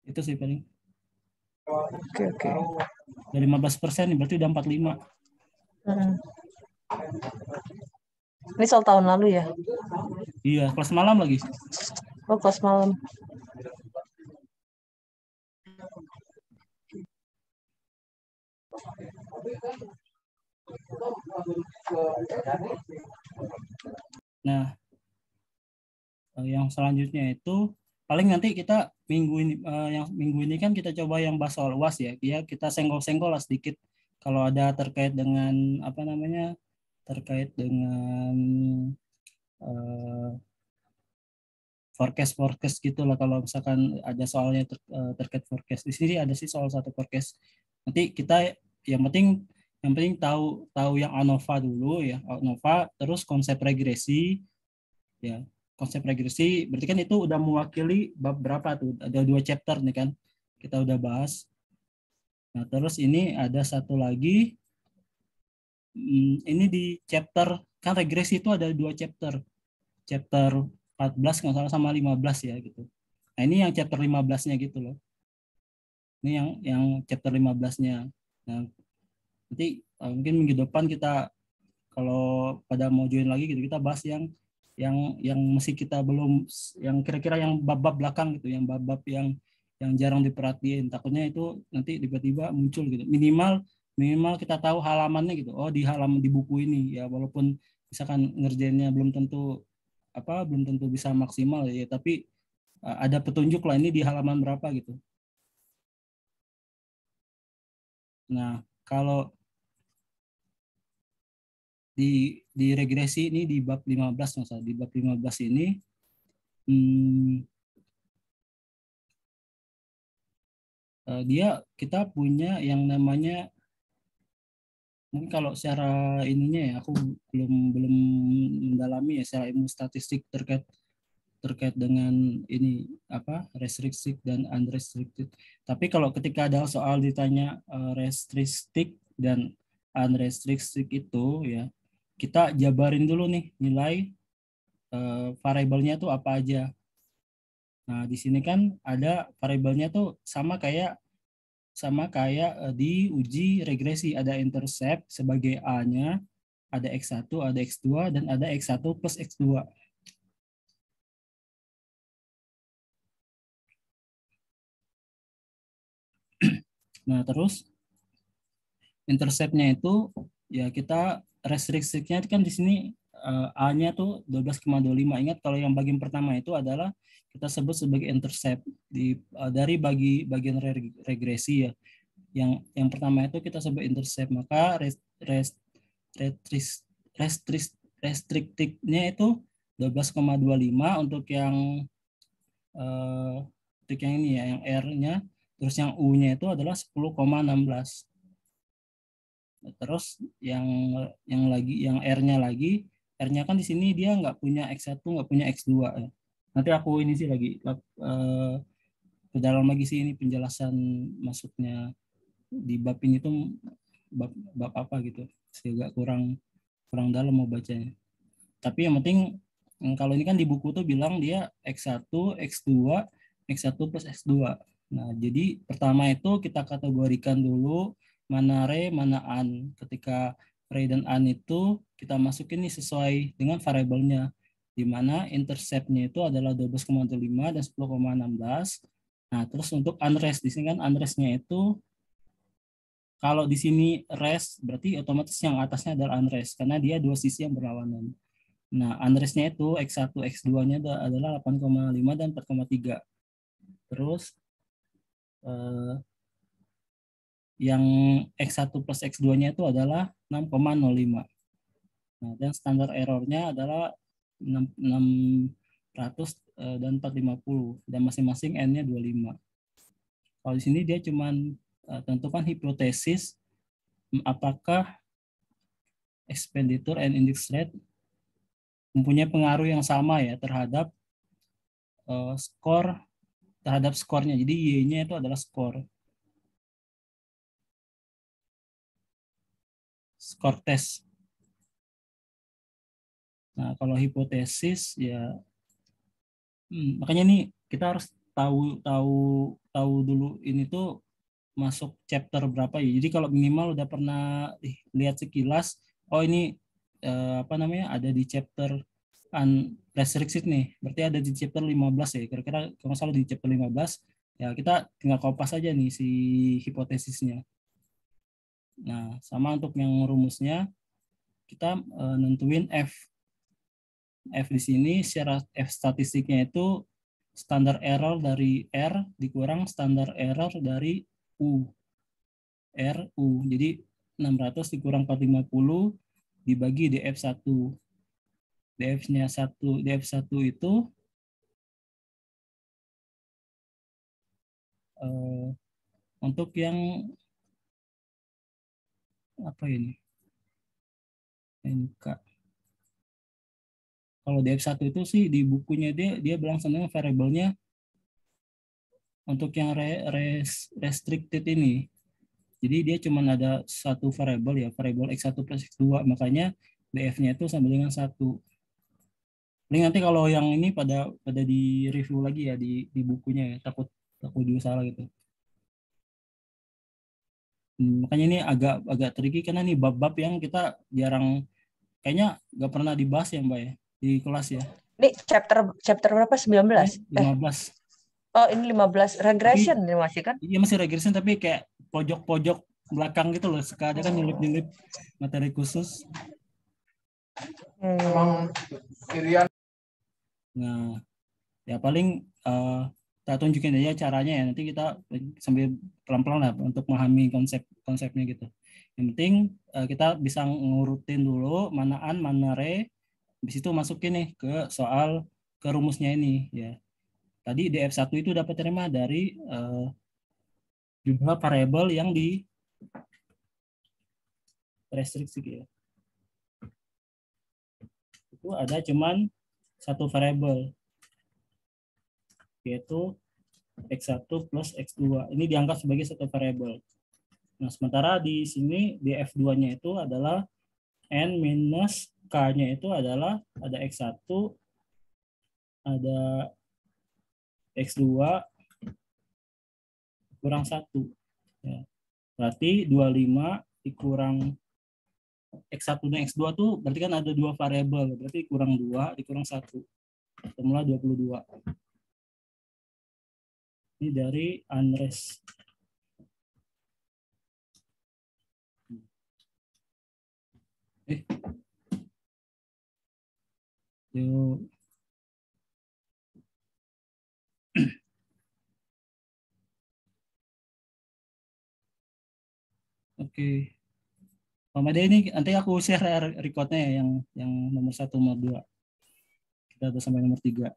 Itu sih paling. Oke. Dari 15% berarti udah 45. Ini soal tahun lalu ya? Iya, kelas malam lagi. Oh, kelas malam. Nah, yang selanjutnya itu paling nanti kita minggu ini kan kita coba yang bahas soal UAS ya. Kita senggol-senggol lah sedikit kalau ada terkait dengan apa namanya? Terkait dengan forecast gitu lah, kalau misalkan ada soalnya terkait forecast. Di sini ada sih soal satu forecast. Nanti kita yang penting Yang penting tahu yang ANOVA dulu ya, ANOVA, terus konsep regresi ya. Konsep regresi berarti kan itu udah mewakili bab berapa tuh? Ada 2 chapter nih kan. Kita udah bahas. Nah, terus ini ada satu lagi, ini di chapter, kan regresi itu ada 2 chapter. Chapter 14 nggak salah sama 15 ya gitu. Nah, ini yang chapter 15-nya gitu loh. Ini yang chapter 15-nya. Nah, nanti mungkin minggu depan kita kalau pada mau join lagi gitu kita bahas yang masih kita belum, yang kira-kira yang bab-bab belakang gitu, yang bab-bab yang jarang diperhatiin. Takutnya itu nanti tiba-tiba muncul gitu. Minimal kita tahu halamannya gitu. Oh, di halaman di buku ini ya, walaupun misalkan ngerjainnya belum tentu bisa maksimal ya, tapi ada petunjuk lah ini di halaman berapa gitu. Nah, kalau di regresi ini di bab 15 masalah di bab 15 ini dia kita punya yang namanya, mungkin kalau secara ininya ya aku belum mendalami ya secara ilmu statistik terkait dengan ini apa restricted dan unrestricted. Tapi kalau ketika ada soal ditanya restricted dan unrestricted itu ya, kita jabarin dulu nih nilai variabelnya tuh apa aja. Nah, di sini kan ada variabelnya tuh sama kayak di uji regresi, ada intercept sebagai A-nya, ada X1, ada X2 dan ada X1 plus X2. Nah, terus intercept-nya itu ya kita restriksinya kan di sini A-nya tuh 12,25. Ingat kalau yang bagian pertama itu adalah kita sebut sebagai intercept dari bagian regresi ya. Yang pertama itu kita sebut intercept, maka restricted-nya itu 12,25 untuk yang ini ya, yang R-nya, terus yang U-nya itu adalah 10,16. Terus yang R-nya kan di sini dia nggak punya X1, nggak punya X2 ya. Nanti aku ini sih lagi ke dalam lagi sih ini penjelasan maksudnya di bab ini tuh bab apa gitu. Sehingga kurang dalam mau bacanya. Tapi yang penting kalau ini kan di buku tuh bilang dia X1, X2, X1 plus X2. Nah, jadi pertama itu kita kategorikan dulu mana re, mana an. Ketika re dan an itu kita masukin nih sesuai dengan variabelnya, di mana intercept-nya itu adalah 12,25 dan 10,16. Nah, terus untuk unrest, di sini kan unrest-nya itu kalau di sini rest berarti otomatis yang atasnya adalah unrest karena dia dua sisi yang berlawanan. Nah, unrest-nya itu X1, X2-nya adalah 8,5 dan 4,3. Terus yang X1 plus X2-nya itu adalah 6,05. Nah, dan standar error-nya adalah 600 dan 450 dan masing-masing N-nya 25. Kalau di sini dia cuman tentukan hipotesis apakah expenditure and index rate mempunyai pengaruh yang sama ya terhadap terhadap skornya. Jadi Y-nya itu adalah skor tes. Nah, kalau hipotesis ya makanya nih kita harus tahu dulu ini tuh masuk chapter berapa ya. Jadi kalau minimal udah pernah lihat sekilas, oh ini apa namanya ada di chapter unrestricted nih. Berarti ada di chapter 15 ya. Kira-kira kalau salah di chapter 15 ya kita tinggal kopas aja nih si hipotesisnya. Nah, sama untuk yang rumusnya kita nentuin F. F di sini secara F statistiknya itu standar error dari R dikurang standar error dari U. RU. Jadi 600 dikurang 450 dibagi DF1. DF-nya 1, DF1 itu untuk yang apa ini? NK. Kalau di F1 itu sih di bukunya dia bilang sebenarnya variabelnya untuk yang restricted ini. Jadi dia cuma ada satu variabel ya, variabel X1 plus X2, makanya DF-nya itu sama dengan 1. Ini nanti kalau yang ini pada di review lagi ya di bukunya ya, takut juga salah gitu. Makanya ini agak tricky karena ini bab-bab yang kita jarang, kayaknya nggak pernah dibahas ya Mbak ya di kelas ya. Ini chapter berapa? 19? 15. Oh, ini 15 regression ini masih kan? Iya masih regression tapi kayak pojok-pojok belakang gitu loh. Sekadang kan nyelip-nyelip materi khusus. Nah, ya paling kita tunjukin aja caranya ya. Nanti kita sambil pelan-pelan lah untuk memahami konsepnya gitu. Yang penting kita bisa ngurutin dulu mana an, mana re. Habis itu masukin nih ke rumusnya ini ya. Tadi DF1 itu dapat terima dari jumlah variabel yang di restriksi ya. Itu ada cuman satu variabel yaitu X1 plus X2. Ini dianggap sebagai satu variabel. Nah, sementara di sini DF2-nya itu adalah N minus K-nya itu adalah ada X1, ada X2 kurang 1. Ya. Berarti 25 dikurang X1 dan X2 tuh berarti kan ada dua variabel. Berarti kurang 2 dikurang 1. Formula 22. Ini dari Unrest. Yuk. Oke. Pak Made ini nanti aku share recordnya ya, yang nomor 1, nomor 2. Kita udah sampai nomor 3.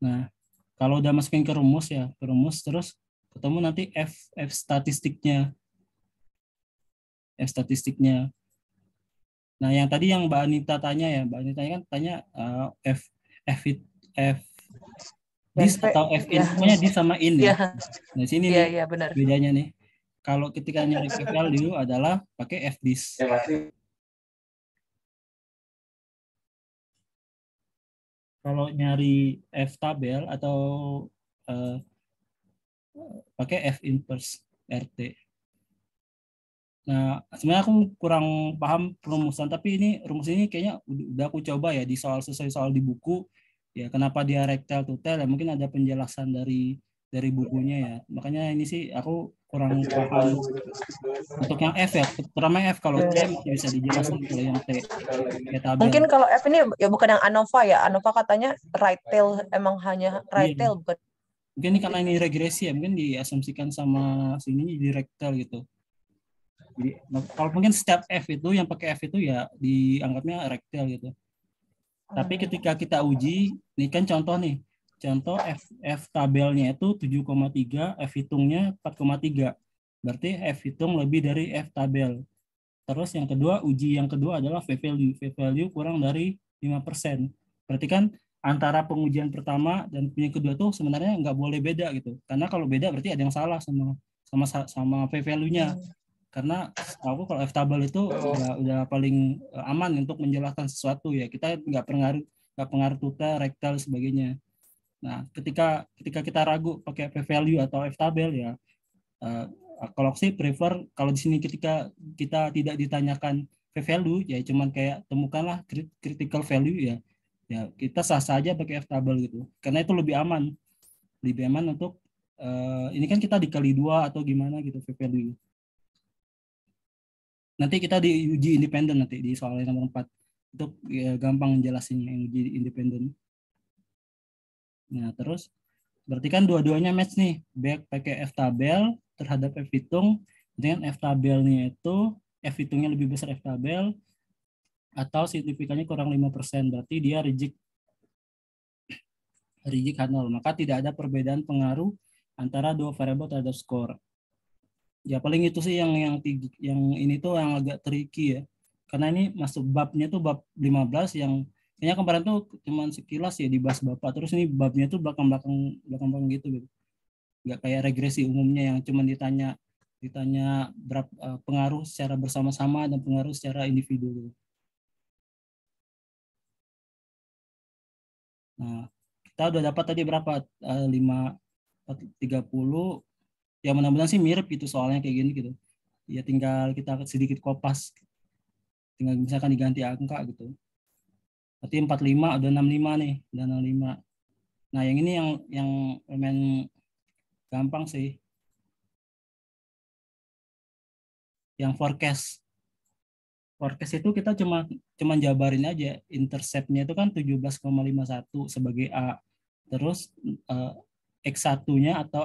Nah, kalau udah masukin ke rumus terus ketemu nanti F statistiknya. Nah, yang tadi yang Mbak Anita tanya ya, Mbak Anita kan tanya F this atau F in, pokoknya this sama in ya. Nah, sini nih bedanya nih. Kalau ketika nyari F value adalah pakai F this. Kalau nyari F tabel atau pakai F inverse RT. Nah, sebenarnya aku kurang paham perumusan, tapi rumus ini kayaknya udah aku coba ya di sesuai soal di buku. Ya, kenapa dia rectal tutel ya mungkin ada penjelasan dari bukunya ya. Makanya ini sih aku kurang paham untuk yang F ya, terutama F. Kalau T masih bisa dijelaskan, kalau yang T ya tabel. Mungkin kalau F ini ya bukan yang ANOVA ya. ANOVA katanya right tail, emang hanya right tail bukan. Mungkin ini karena ini regresi ya, mungkin diasumsikan sama sini di rectal gitu. Jadi kalau mungkin setiap F itu yang pakai F itu ya dianggapnya rectal gitu. Tapi ketika kita uji, ini kan contoh F tabelnya itu 7,3, F hitungnya 4,3. Berarti F hitung lebih dari F tabel. Terus uji yang kedua adalah V value kurang dari 5%. Berarti kan antara pengujian pertama dan yang kedua tuh sebenarnya nggak boleh beda gitu. Karena kalau beda berarti ada yang salah sama V value-nya. Karena aku kalau F tabel itu udah paling aman untuk menjelaskan sesuatu ya. Kita nggak pengaruh tutel, rektal sebagainya. Nah, ketika kita ragu pakai P value atau F tabel ya, kalau sih prefer kalau di sini ketika kita tidak ditanyakan P value ya cuman kayak temukanlah critical value ya kita sah saja pakai F tabel gitu. Karena itu lebih aman untuk ini kan kita dikali 2 atau gimana gitu P value. Nanti kita diuji independen nanti di soal yang nomor 4. Itu ya, gampang jelasinnya yang uji independen. Nah, terus berarti kan dua-duanya match nih. Baik pakai F tabel terhadap F hitung dengan F tabelnya itu F hitungnya lebih besar F tabel atau signifikannya kurang 5%. Berarti dia reject H0. Maka tidak ada perbedaan pengaruh antara dua variabel terhadap skor. Ya paling itu sih yang ini tuh yang agak tricky ya. Karena ini masuk babnya tuh bab 15 yang kayaknya kemarin tuh cuman sekilas ya dibahas Bapak. Terus ini babnya tuh belakang gitu. Nggak kayak regresi umumnya yang cuman ditanya berapa pengaruh secara bersama-sama dan pengaruh secara individu gitu. Nah, kita udah dapat tadi berapa? 30. Ya mudah-mudahan sih mirip gitu soalnya kayak gini gitu. Ya tinggal kita sedikit kopas. Tinggal misalkan diganti angka gitu. Berarti 45 udah 65 nih, udah 65. Nah, yang ini yang lumayan gampang sih. Yang forecast. Forecast itu kita cuma jabarin aja. Intercept-nya itu kan 17,51 sebagai A. Terus X1-nya atau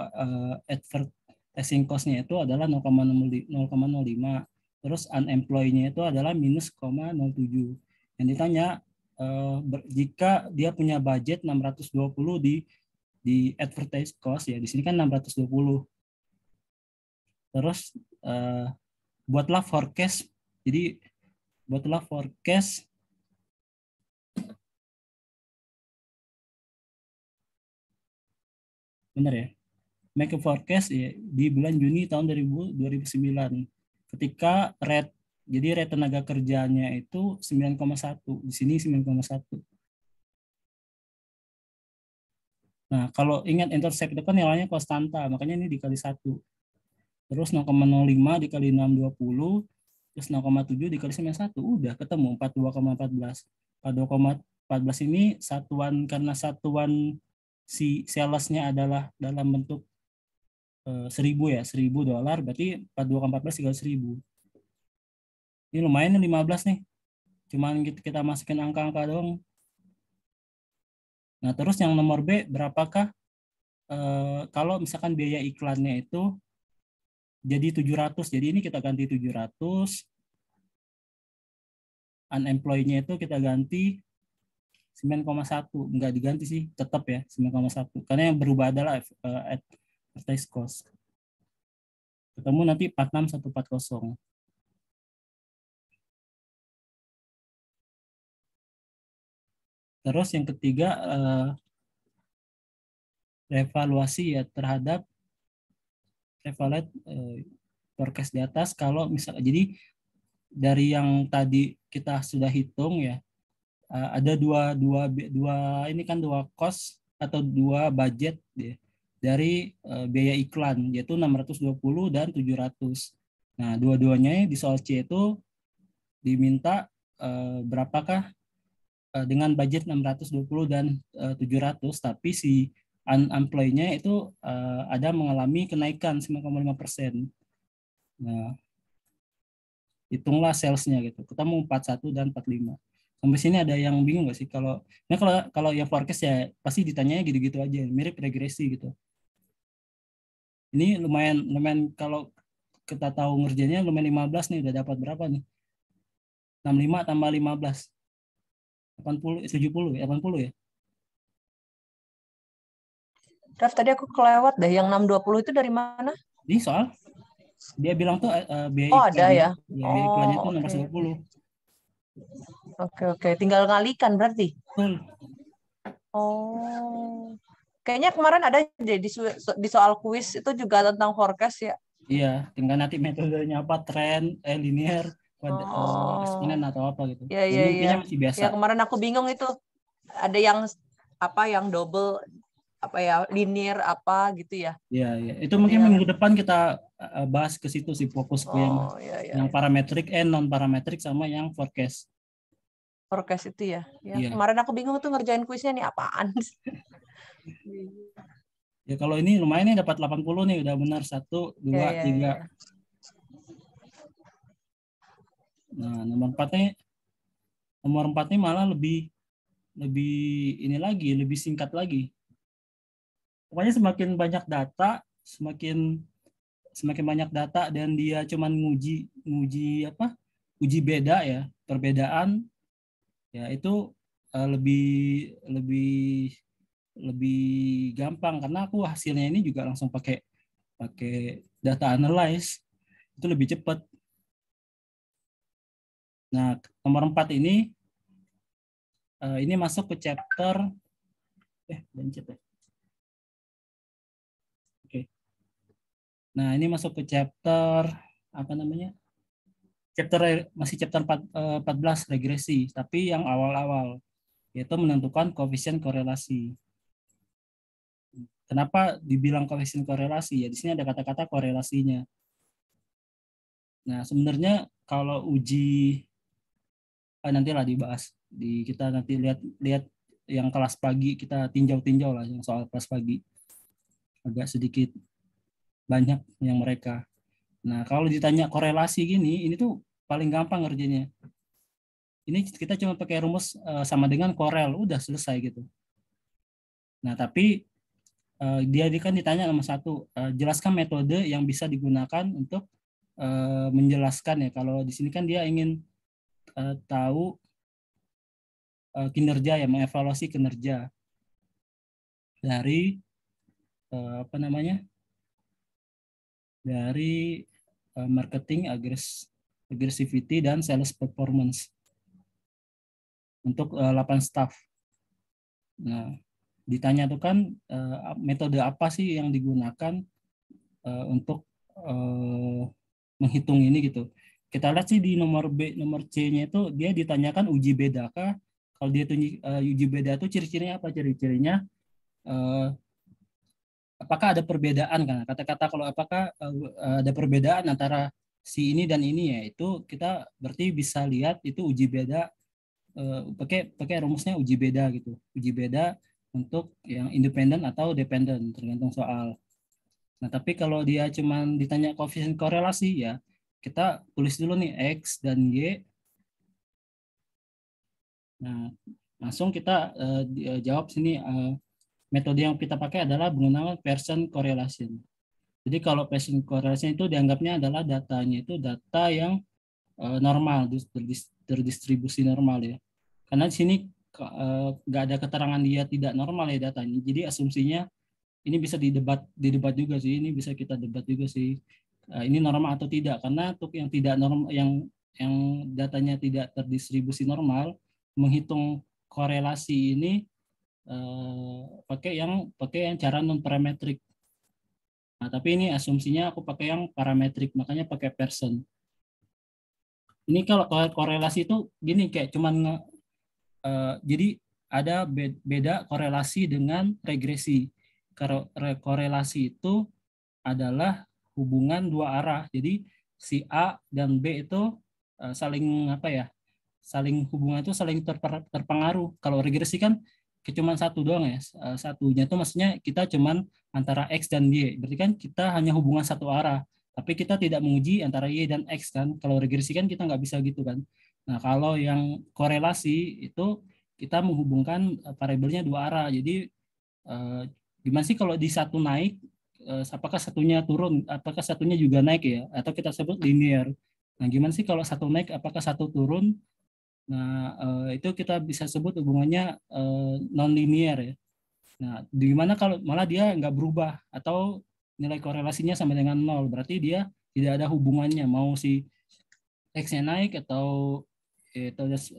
advertising cost-nya itu adalah 0,05. Terus unemployed-nya itu adalah minus 0,07. Yang ditanya jika dia punya budget 620 di advertising cost ya, di sini kan 620. Terus buatlah forecast. Jadi buatlah forecast benar ya. Make a forecast ya di bulan Juni tahun 2009 ketika rate tenaga kerjanya itu 9,1, di sini 9,1. Nah, kalau ingat intercept itu kan nilainya konstanta, makanya ini dikali 1. Terus 0,05 dikali 620, terus 0,7 dikali 91, udah ketemu 42,14. 42,14 ini satuan, karena satuan si salesnya adalah dalam bentuk 1000 ya, $1000, berarti 42,14 dikali 1000. Ini lumayan nih 15 nih. Cuman kita masukin angka-angka doang. Nah, terus yang nomor B, berapakah kalau misalkan biaya iklannya itu jadi 700. Jadi ini kita ganti 700. Unemployed-nya itu kita ganti 9,1. Enggak diganti sih, tetap ya 9,1. Karena yang berubah adalah advertising cost. Ketemu nanti 46140. Terus yang ketiga revaluasi ya terhadap evaluate forecast di atas. Kalau misalnya jadi dari yang tadi kita sudah hitung ya, ada dua ini kan dua cost atau dua budget ya, dari biaya iklan, yaitu 620 dan 700. Nah, dua-duanya di soal C itu diminta berapakah dengan budget 620 dan 700, tapi si unemployed-nya itu ada mengalami kenaikan 9,5%. Nah, hitunglah sales-nya gitu. Kita mau 41 dan 45. Sampai sini ada yang bingung nggak sih? Kalau yang forecast ya pasti ditanyanya gitu-gitu aja, mirip regresi gitu. Ini lumayan kalau kita tahu ngerjainnya lumayan 15 nih, udah dapat berapa nih? 65 tambah 15. 80, 70, 80 ya? Raf, tadi aku kelewat deh, yang 620 itu dari mana? Ini soal dia bilang tuh biaya oh, iklannya, ada ya? Biaya iklannya itu Okay. 620. Oke. Tinggal ngalikan berarti? Betul. Oh. Kayaknya kemarin ada di soal kuis itu juga tentang forecast ya? Iya, tinggal nanti metodenya apa, tren, linear, eksponen atau apa gitu. Iya. Kayaknya masih biasa. Ya kemarin aku bingung itu. Ada yang double apa ya, linear apa gitu ya. Iya. Itu mungkin minggu depan kita bahas ke situ sih, fokus ke yang parametrik, non parametrik sama yang forecast. Forecast itu ya. Iya. Kemarin aku bingung tuh ngerjain kuisnya nih apaan. Ya kalau ini lumayan nih dapat 80 nih, udah benar 1, 2, 3. Nah, nomor 4 nya malah lebih ini lagi, lebih singkat lagi. Pokoknya semakin banyak data, semakin banyak data dan dia cuman uji beda ya, perbedaan ya, itu lebih lebih gampang karena aku hasilnya ini juga langsung pakai data analyze, itu lebih cepat. Nah, nomor 4 ini masuk ke chapter bencet ya. Oke. Nah, ini masuk ke chapter apa namanya? Masih chapter 14 regresi, tapi yang awal-awal, yaitu menentukan koefisien korelasi. Kenapa dibilang koefisien korelasi? Ya di sini ada kata-kata korelasinya. Nah, sebenarnya kalau uji nantilah dibahas. Kita nanti lihat yang kelas pagi, kita tinjau lah yang soal kelas pagi. Agak sedikit banyak yang mereka. Nah, kalau ditanya korelasi gini, ini tuh paling gampang ngerjainnya. Ini kita cuma pakai rumus sama dengan korel, udah selesai gitu. Nah, tapi dia kan ditanya nomor 1, jelaskan metode yang bisa digunakan untuk menjelaskan ya. Kalau di sini kan dia ingin tahu kinerja ya, mengevaluasi kinerja dari apa namanya? Dari marketing aggressivity dan sales performance untuk 8 staff. Nah, ditanya tuh kan metode apa sih yang digunakan untuk menghitung ini gitu. Kita lihat sih di nomor C-nya itu dia ditanyakan uji beda kah? Kalau dia uji beda itu ciri-cirinya apa? Ciri-cirinya apakah ada perbedaan kan? Kata-kata kalau apakah ada perbedaan antara si ini dan ini ya, itu kita berarti bisa lihat itu uji beda pakai rumusnya uji beda gitu. Uji beda untuk yang independen atau dependen tergantung soal. Nah, tapi kalau dia cuma ditanya koefisien korelasi ya, kita tulis dulu nih X dan Y. Nah, langsung kita jawab sini metode yang kita pakai adalah menggunakan Pearson correlation. Jadi kalau Pearson correlation itu dianggapnya adalah datanya itu data yang normal, terdistribusi normal ya. Karena di sini nggak ada keterangan dia tidak normal ya datanya. Jadi asumsinya ini bisa didebat juga sih. Ini bisa kita debat juga sih. Ini normal atau tidak? Karena untuk yang tidak normal, yang datanya tidak terdistribusi normal, menghitung korelasi ini pakai yang cara non parametrik. Nah, tapi ini asumsinya aku pakai yang parametrik, makanya pakai Pearson. Ini kalau korelasi itu gini kayak cuman jadi ada beda korelasi dengan regresi. Korelasi itu adalah hubungan dua arah. Jadi si A dan B itu saling apa ya? Saling hubungan itu saling terpengaruh. Kalau regresi kan cuma satu doang ya. Satunya itu maksudnya kita cuman antara X dan Y. Berarti kan kita hanya hubungan satu arah. Tapi kita tidak menguji antara Y dan X kan. Kalau regresi kan kita nggak bisa gitu kan. Nah, kalau yang korelasi itu kita menghubungkan variabelnya dua arah. Jadi gimana sih kalau di satu naik, apakah satunya turun, apakah satunya juga naik ya? Atau kita sebut linear. Nah, gimana sih kalau satu naik, apakah satu turun? Nah, itu kita bisa sebut hubungannya non-linear ya. Nah, di mana kalau malah dia nggak berubah atau nilai korelasinya sama dengan 0, berarti dia tidak ada hubungannya. Mau si X-nya naik atau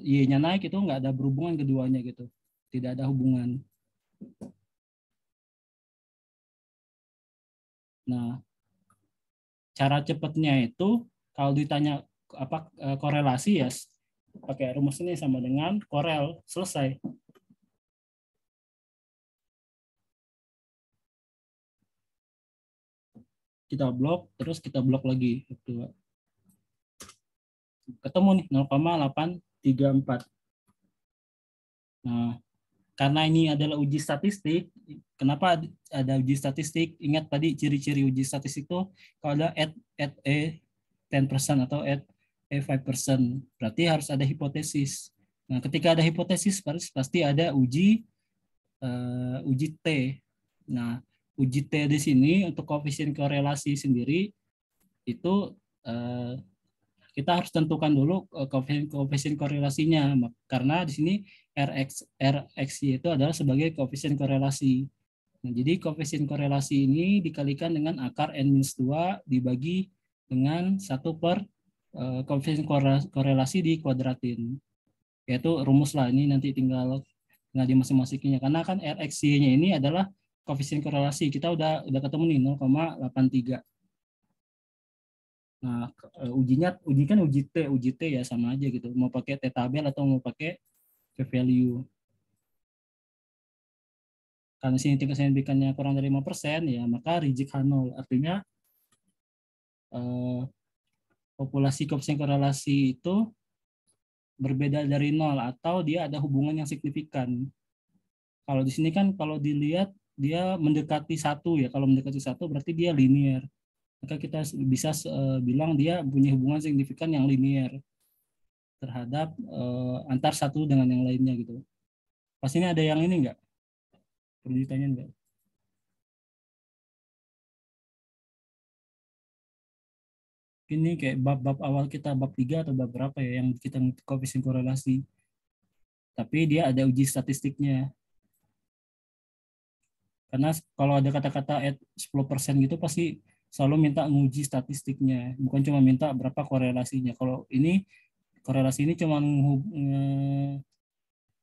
Y-nya naik, itu nggak ada berhubungan keduanya gitu. Tidak ada hubungan. Nah, cara cepatnya itu kalau ditanya apa korelasi ya pakai rumus ini sama dengan korel, selesai. Kita blok, terus kita blok lagi. Ketemu nih 0,834. Nah, karena ini adalah uji statistik, kenapa ada uji statistik? Ingat tadi ciri-ciri uji statistik itu kalau ada at a 10% atau at a 5%, berarti harus ada hipotesis. Nah, ketika ada hipotesis pasti ada uji T. Nah, uji T di sini untuk koefisien korelasi sendiri itu kita harus tentukan dulu koefisien korelasinya, karena di sini RXY itu adalah sebagai koefisien korelasi. Nah, jadi koefisien korelasi ini dikalikan dengan akar N-2 dibagi dengan 1 per koefisien korelasi dikuadratin. Yaitu rumus lah, ini nanti tinggal di masing-masingnya. Karena kan RXY-nya ini adalah koefisien korelasi. Kita udah ketemu nih 0,83. Nah, uji T ya sama aja gitu. Mau pakai T-tabel atau mau pakai p-value. Karena sini tingkat signifikannya kurang dari 5%, ya maka reject H0. Artinya populasi koefisien korelasi itu berbeda dari 0 atau dia ada hubungan yang signifikan. Kalau di sini kan kalau dilihat dia mendekati 1 ya. Kalau mendekati 1 berarti dia linear. Maka kita bisa bilang dia punya hubungan signifikan yang linear terhadap antar satu dengan yang lainnya gitu. Pas ini ada yang ini enggak? Perlu ditanya enggak? Ini kayak bab awal kita, bab 3 atau bab berapa ya yang kita koefisien korelasi. Tapi dia ada uji statistiknya. Karena kalau ada kata-kata at 10% gitu pasti selalu minta nguji statistiknya, bukan cuma minta berapa korelasinya. Kalau ini korelasi ini cuma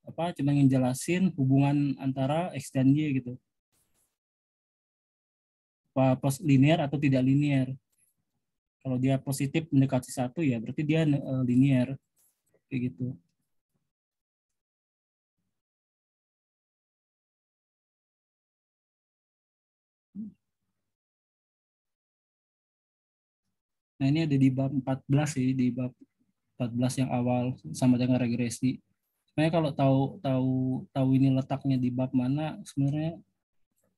cuma ngejelasin hubungan antara X dan Y gitu. Apa linear atau tidak linear. Kalau dia positif mendekati 1 ya berarti dia linear kayak gitu. Nah, ini ada di bab 14 sih, di bab 14 yang awal sama dengan regresi. Sebenarnya kalau tahu ini letaknya di bab mana, sebenarnya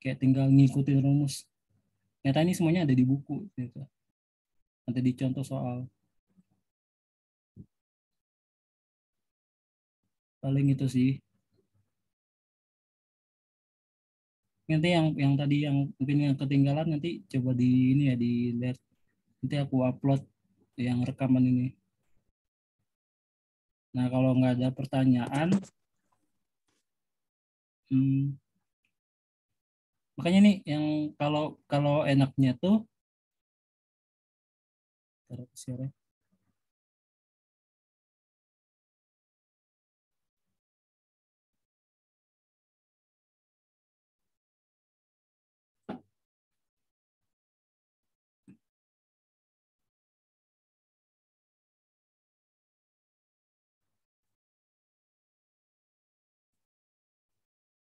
kayak tinggal ngikutin rumus. Ternyata ini semuanya ada di buku gitu. Ada di contoh soal. Paling itu sih. Nanti yang tadi yang mungkin yang ketinggalan nanti coba di ini ya dilihat. Nanti aku upload yang rekaman ini. Nah, kalau nggak ada pertanyaan, makanya nih yang kalau enaknya tuh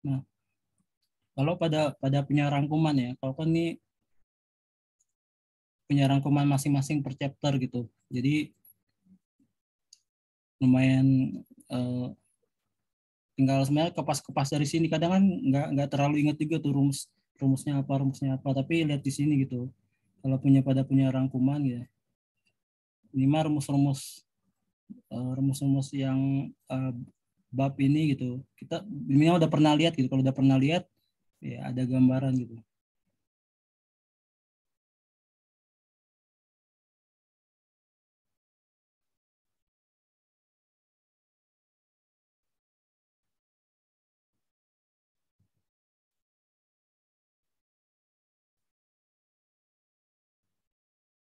nah, kalau pada punya rangkuman ya, kalau kan ini punya rangkuman masing-masing per chapter gitu. Jadi lumayan tinggal sebenarnya kepas dari sini. Kadang kan nggak terlalu ingat juga tuh rumusnya apa, tapi lihat di sini gitu. Kalau pada punya rangkuman ya. Ini mah rumus-rumus yang bab ini gitu. Kita minimal udah pernah lihat gitu. Kalau udah pernah lihat ya ada gambaran gitu.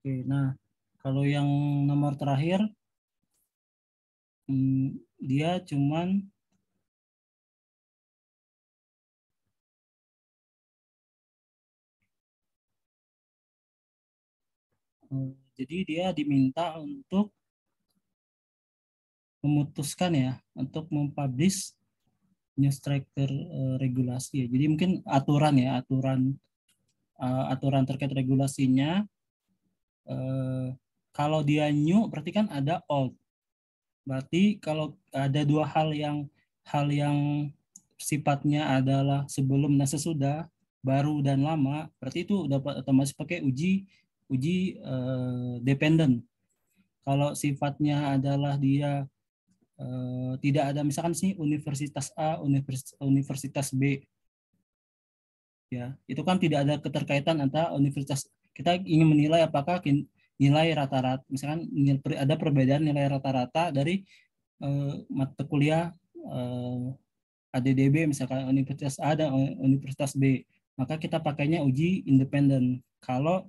Oke, nah kalau yang nomor terakhir dia cuman jadi dia diminta untuk memutuskan ya untuk mempublish news tracker regulasi ya. Jadi mungkin aturan terkait regulasinya kalau dia new berarti kan ada old. Berarti kalau ada dua hal yang sifatnya adalah sebelum dan sesudah, baru dan lama, berarti itu dapat otomatis pakai uji dependent. Kalau sifatnya adalah dia tidak ada, misalkan sih universitas A, universitas B, ya itu kan tidak ada keterkaitan antara universitas. Kita ingin menilai apakah nilai rata-rata, misalkan ada perbedaan nilai rata-rata dari mata kuliah ADDB, misalkan Universitas A dan Universitas B, maka kita pakainya uji independen. Kalau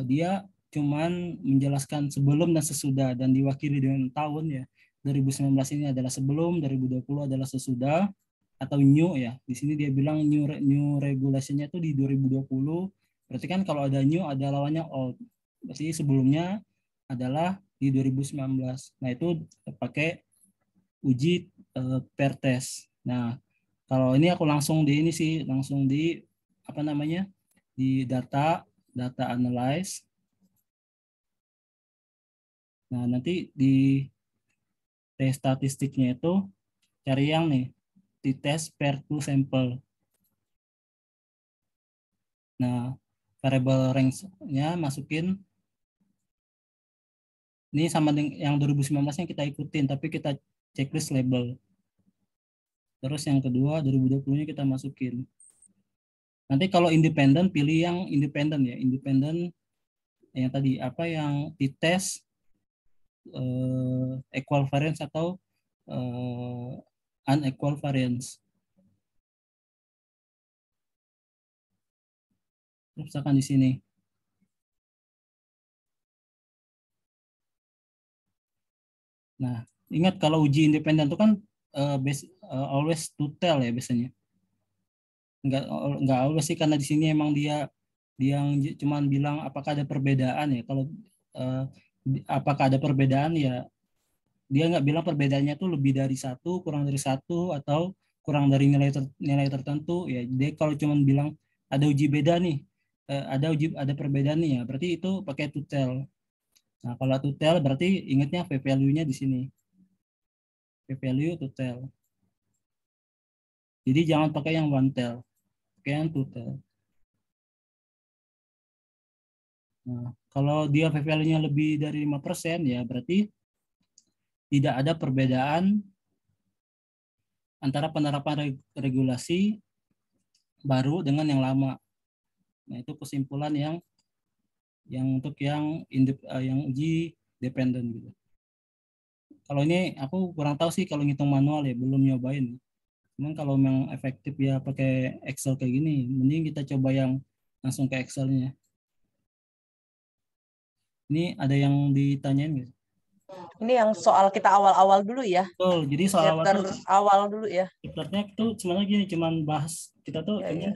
dia cuman menjelaskan sebelum dan sesudah dan diwakili dengan tahun ya, 2019 ini adalah sebelum, 2020 adalah sesudah atau new ya. Di sini dia bilang new regulasinya itu di 2020. Berarti kan kalau ada new ada lawannya old. Berarti sebelumnya adalah di 2019. Nah, itu pakai uji per tes. Nah, kalau ini aku langsung di ini sih, langsung di apa namanya? Di data analyze. Nah, nanti di tes statistiknya itu cari yang nih di tes per 2 sampel. Nah, variable range-nya masukin ini sama dengan yang 2019 yang kita ikutin, tapi kita checklist label. Terus yang kedua 2020-nya kita masukin. Nanti kalau independen pilih yang independen ya, independen yang tadi apa yang dites equal variance atau unequal variance. Misalkan di sini. Nah, ingat kalau uji independen itu kan always to tell ya biasanya. Enggak always sih, karena di sini emang dia yang cuman bilang apakah ada perbedaan ya. Kalau apakah ada perbedaan ya, dia nggak bilang perbedaannya tuh lebih dari 1, kurang dari 1, atau kurang dari nilai tertentu ya. Dia kalau cuman bilang ada uji beda nih, ada perbedaan nih ya, berarti itu pakai to tell. Nah, kalau to tell berarti ingatnya p-value-nya di sini. P-value to tell. Jadi jangan pakai yang one tell, pakai yang to tell. Nah, kalau dia p-value-nya lebih dari 5% ya berarti tidak ada perbedaan antara penerapan regulasi baru dengan yang lama. Nah, itu kesimpulan yang untuk yang uji dependen gitu. Kalau ini aku kurang tahu sih kalau ngitung manual ya, belum nyobain. Cuman kalau memang efektif ya pakai Excel kayak gini, mending kita coba yang langsung ke Excel-nya. Ini ada yang ditanyain gitu? Ini yang soal kita awal-awal dulu ya. Betul, jadi soal awal dulu ya. Chapternya itu sebenarnya gini, cuman bahas kita tuh ini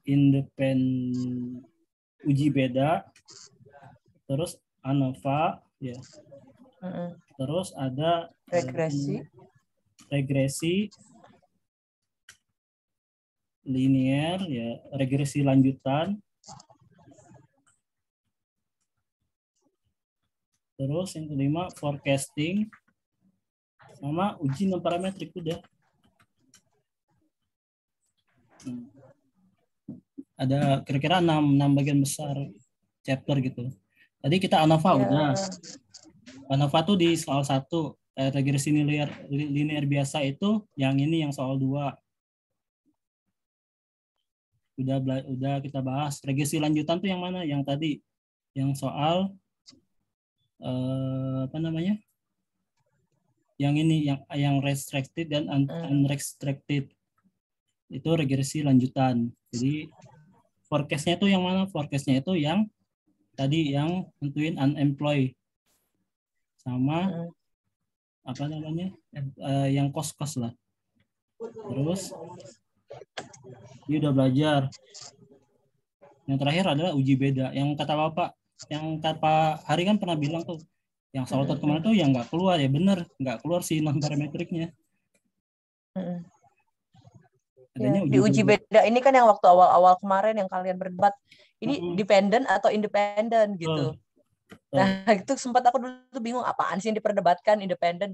independen, uji beda, terus ANOVA ya. Terus ada regresi linear ya, regresi lanjutan. Terus yang kelima forecasting sama uji non parametrik udah. Ada kira-kira 6 bagian besar chapter gitu. Tadi kita ANOVA udah. ANOVA tuh di soal 1, regresi linear biasa itu yang ini yang soal 2. Udah kita bahas. Regresi lanjutan tuh yang mana? Yang tadi yang soal apa namanya? Yang ini yang restricted dan unrestricted. Itu regresi lanjutan. Jadi forecast-nya itu yang mana? Forecast-nya itu yang tadi yang tentuin unemployed sama apa namanya? Yang cost lah. Terus ini udah belajar. Yang terakhir adalah uji beda. Yang kata Bapak, yang kata Hari kan pernah bilang tuh, yang soal kemarin tuh yang nggak keluar ya, bener nggak keluar sih non parametriknya. Ya, di uji beda ini kan yang waktu awal-awal kemarin yang kalian berdebat, ini dependent atau independen gitu. Nah, itu sempat aku dulu tuh bingung apaan sih yang diperdebatkan, independen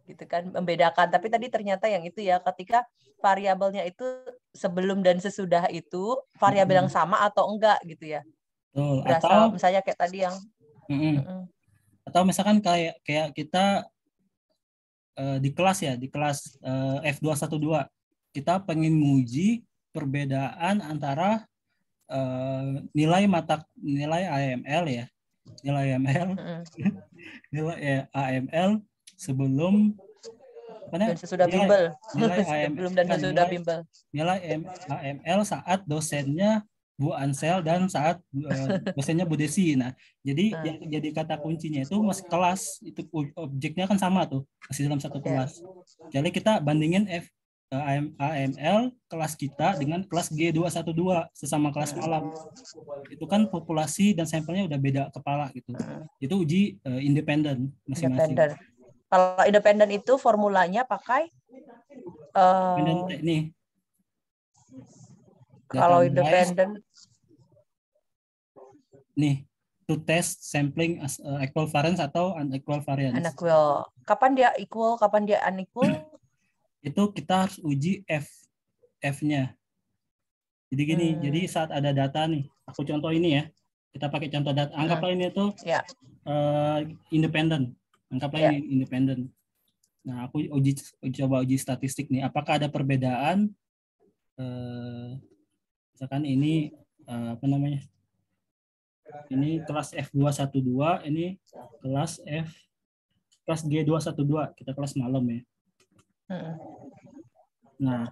gitu kan, membedakan. Tapi tadi ternyata yang itu ya, ketika variabelnya itu sebelum dan sesudah itu variabel yang sama atau enggak gitu ya. Berasal misalnya kayak tadi yang atau misalkan kayak kita di kelas ya, di kelas F212 kita pengen menguji perbedaan antara nilai AML ya nilai AML, nilai AML sebelum dan sesudah bimbel. Nilai AML Belum dan sesudah bimbel. Nilai AML saat dosennya Bu Ansel dan saat dosennya Bu Desi. Nah, jadi yang jadi kata kuncinya itu masih kelas, itu objeknya kan sama tuh, masih dalam satu kelas. Jadi kita bandingin AML kelas kita dengan kelas G212 sesama kelas malam. Itu kan populasi dan sampelnya udah beda kepala gitu. Itu uji independen masing-masing. Kalau independen itu formulanya pakai nih. Kalau independen nih, to test sampling as equal variance atau unequal variance. Unequal. Kapan dia equal, kapan dia unequal? Itu kita harus uji F-nya. Jadi gini, jadi saat ada data nih, aku contoh ini ya, kita pakai contoh data, anggaplah ini tuh independen, anggaplah ini independen. Nah, aku coba uji statistik nih, apakah ada perbedaan, misalkan ini, apa namanya, ini kelas F212, ini kelas G212, kita kelas malam ya. Nah,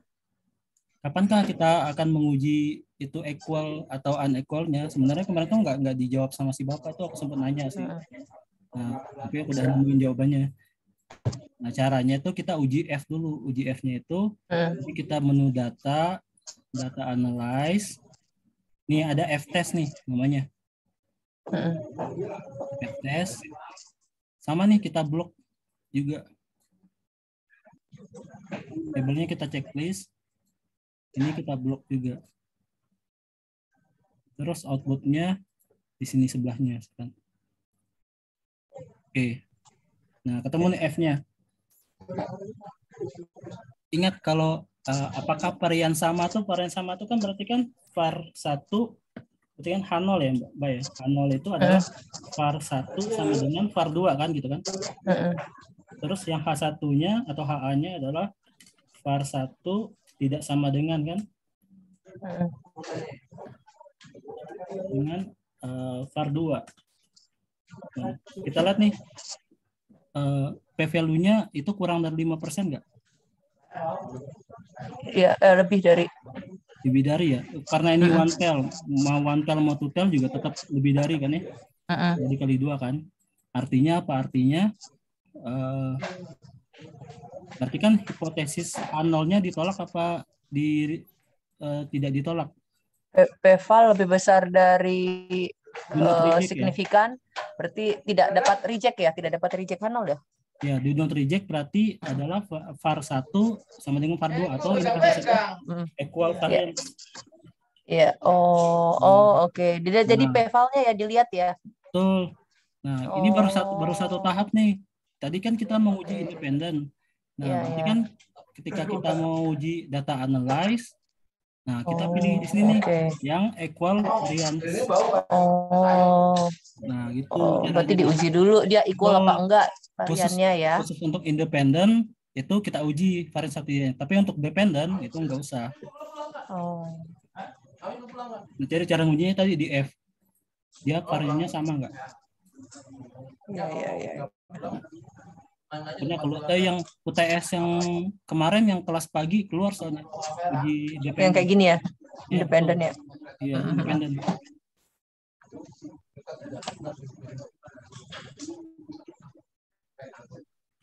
kapankah kita akan menguji itu equal atau unequalnya? Sebenarnya kemarin tuh nggak dijawab sama si bapak tuh, aku sempat nanya sih. Nah, tapi aku udah nemuin jawabannya. Nah, caranya itu kita uji F dulu. Uji F-nya itu jadi kita menu data analyze. Nih ada F-test nih namanya. F-test. Sama nih kita blok juga. Labelnya kita checklist. Ini kita blok juga. Terus outputnya di sini sebelahnya. Oke. Nah, ketemu nih F-nya. Ingat kalau apakah varian sama tuh kan berarti kan var 1 berarti kan H0 ya Mbak ya. H0 itu adalah var 1 sama dengan var 2 kan gitu kan. Terus yang H1-nya atau HA-nya adalah var 1 tidak sama dengan kan. Dengan var 2. Nah, kita lihat nih p-value-nya itu kurang dari 5% nggak? Ya, lebih dari. Lebih dari ya. Karena ini one tel, mau two tel juga tetap lebih dari kan ya. Jadi kali 2 kan. Artinya apa? Artinya berarti kan hipotesis A0-nya ditolak apa tidak ditolak? P-val lebih besar dari signifikan, ya? berarti tidak dapat reject ya, tidak dapat reject H0 ya? Ya, do not reject berarti adalah var 1 sama dengan var 2 atau ini equal variance. Iya. Oke. Jadi p-valnya ya dilihat ya. Betul. Nah, ini baru satu tahap nih. Tadi kan kita mau uji independen. Nah, berarti kan ketika kita mau uji data analyze, nah kita pilih di sini nih yang equal variance. Nah, gitu. Berarti diuji dulu dia equal apa enggak variannya ya. Khusus untuk independen itu kita uji varian satunya. Tapi untuk dependen itu enggak usah. Nah, jadi cara ujinya tadi di F. Dia variannya sama enggak? Iya. Karena kalau yang UTS yang kemarin yang kelas pagi keluar soalnya uji dependen. Yang kayak gini ya, independen ya. Iya, independen.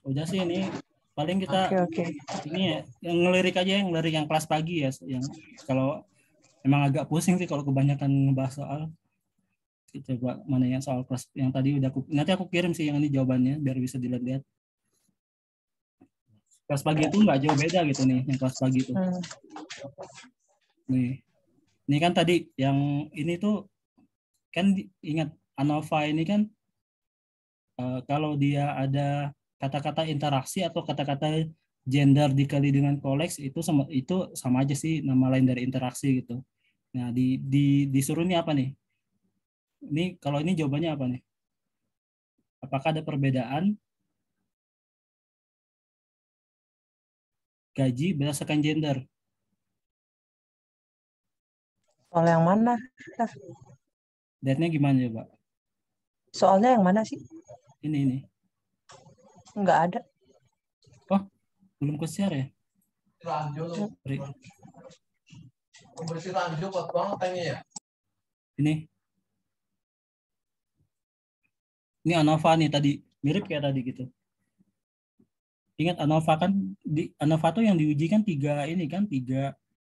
Udah sih ini paling kita ini ya yang ngelirik aja, yang ngelirik yang kelas pagi ya, yang kalau emang agak pusing sih kalau kebanyakan ngebahas soal. Coba mana yang soal kelas yang tadi udah nanti aku kirim sih yang ini jawabannya biar bisa dilihat-lihat. Kelas pagi itu nggak jauh beda gitu nih, yang kelas pagi itu. Nih, ini kan tadi yang ini tuh kan ingat ANOVA ini kan kalau dia ada kata-kata interaksi atau kata-kata gender dikali dengan koleksi itu sama aja sih nama lain dari interaksi gitu. Nah, disuruh ini apa nih? Ini kalau ini jawabannya apa nih? Apakah ada perbedaan gaji berdasarkan gender? Soal yang mana? Lihatnya gimana coba? Soalnya yang mana sih? Ini. Nggak ada. Oh, belum ke share ya? Ini. Ini ANOVA nih tadi, mirip kayak tadi gitu. Ingat ANOVA kan, di ANOVA tuh yang diuji kan tiga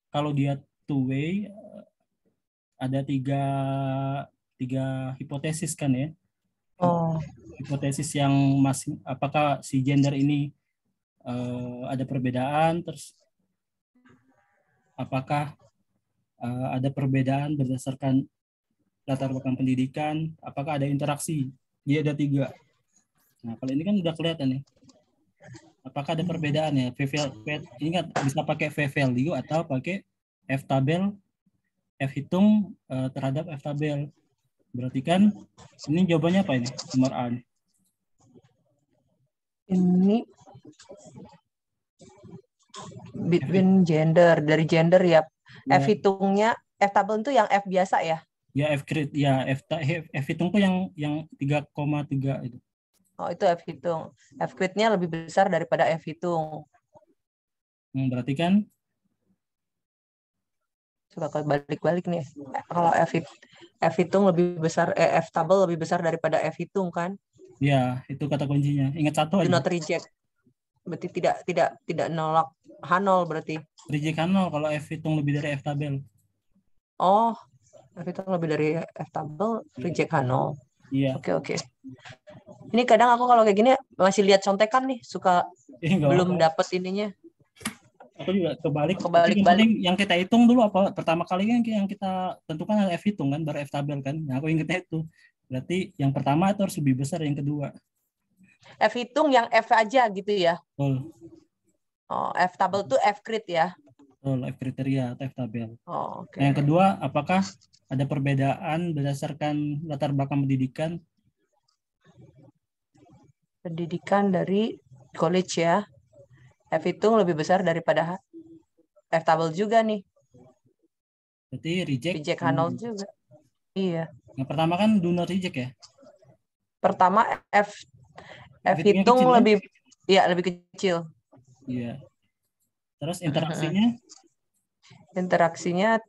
kalau dia two way ada tiga hipotesis kan ya. Oh. Hipotesis yang masih apakah si gender ini ada perbedaan, terus apakah ada perbedaan berdasarkan latar belakang pendidikan, apakah ada interaksi. Dia ada 3. Nah, kalau ini kan udah kelihatan nih. Apakah ada perbedaan ya? Ingat bisa pakai V-value atau pakai F-tabel, F-hitung terhadap F-tabel. Berarti kan ini jawabannya apa ini? Nomor A. Ini between gender, dari gender ya. F-hitungnya, F-tabel itu yang F biasa ya? Ya, F-grid. Ya, F-hitung tuh yang 3,3 itu. Oh, itu F-hitung. F-grid-nya lebih besar daripada F-hitung. Berarti kan? Coba kalau balik-balik nih. Kalau F-hitung lebih besar, F-tabel lebih besar daripada F-hitung kan? Ya, itu kata kuncinya. Ingat satu aja. Do not reject. Berarti tidak nolak H0 berarti. Reject H0 kalau F-hitung lebih dari F-tabel. Oh, F-hitung lebih dari F-tabel, reject H0. Iya. Oke. Ini kadang aku kalau kayak gini masih lihat contekan nih, suka belum dapat ininya. Aku juga kebalik. Kebalik-balik. Yang kita hitung dulu apa? Pertama kali kan yang kita tentukan adalah F-hitung kan, baru F-tabel kan. Nah, aku ingetnya itu. Berarti yang pertama itu harus lebih besar yang kedua. F-hitung yang F aja gitu ya? Betul. Oh, F-tabel tuh F-grid ya? Betul, F-kriteria atau F-tabel. Oh, oke. Nah, yang kedua, apakah ada perbedaan berdasarkan latar belakang pendidikan? Pendidikan dari college ya. F-hitung lebih besar daripada F-tabel juga nih. Berarti reject H0 juga. Iya. Yang pertama kan do not reject ya? Pertama F-hitung kecil, lebih ya lebih kecil. Iya. Terus interaksinya? Interaksinya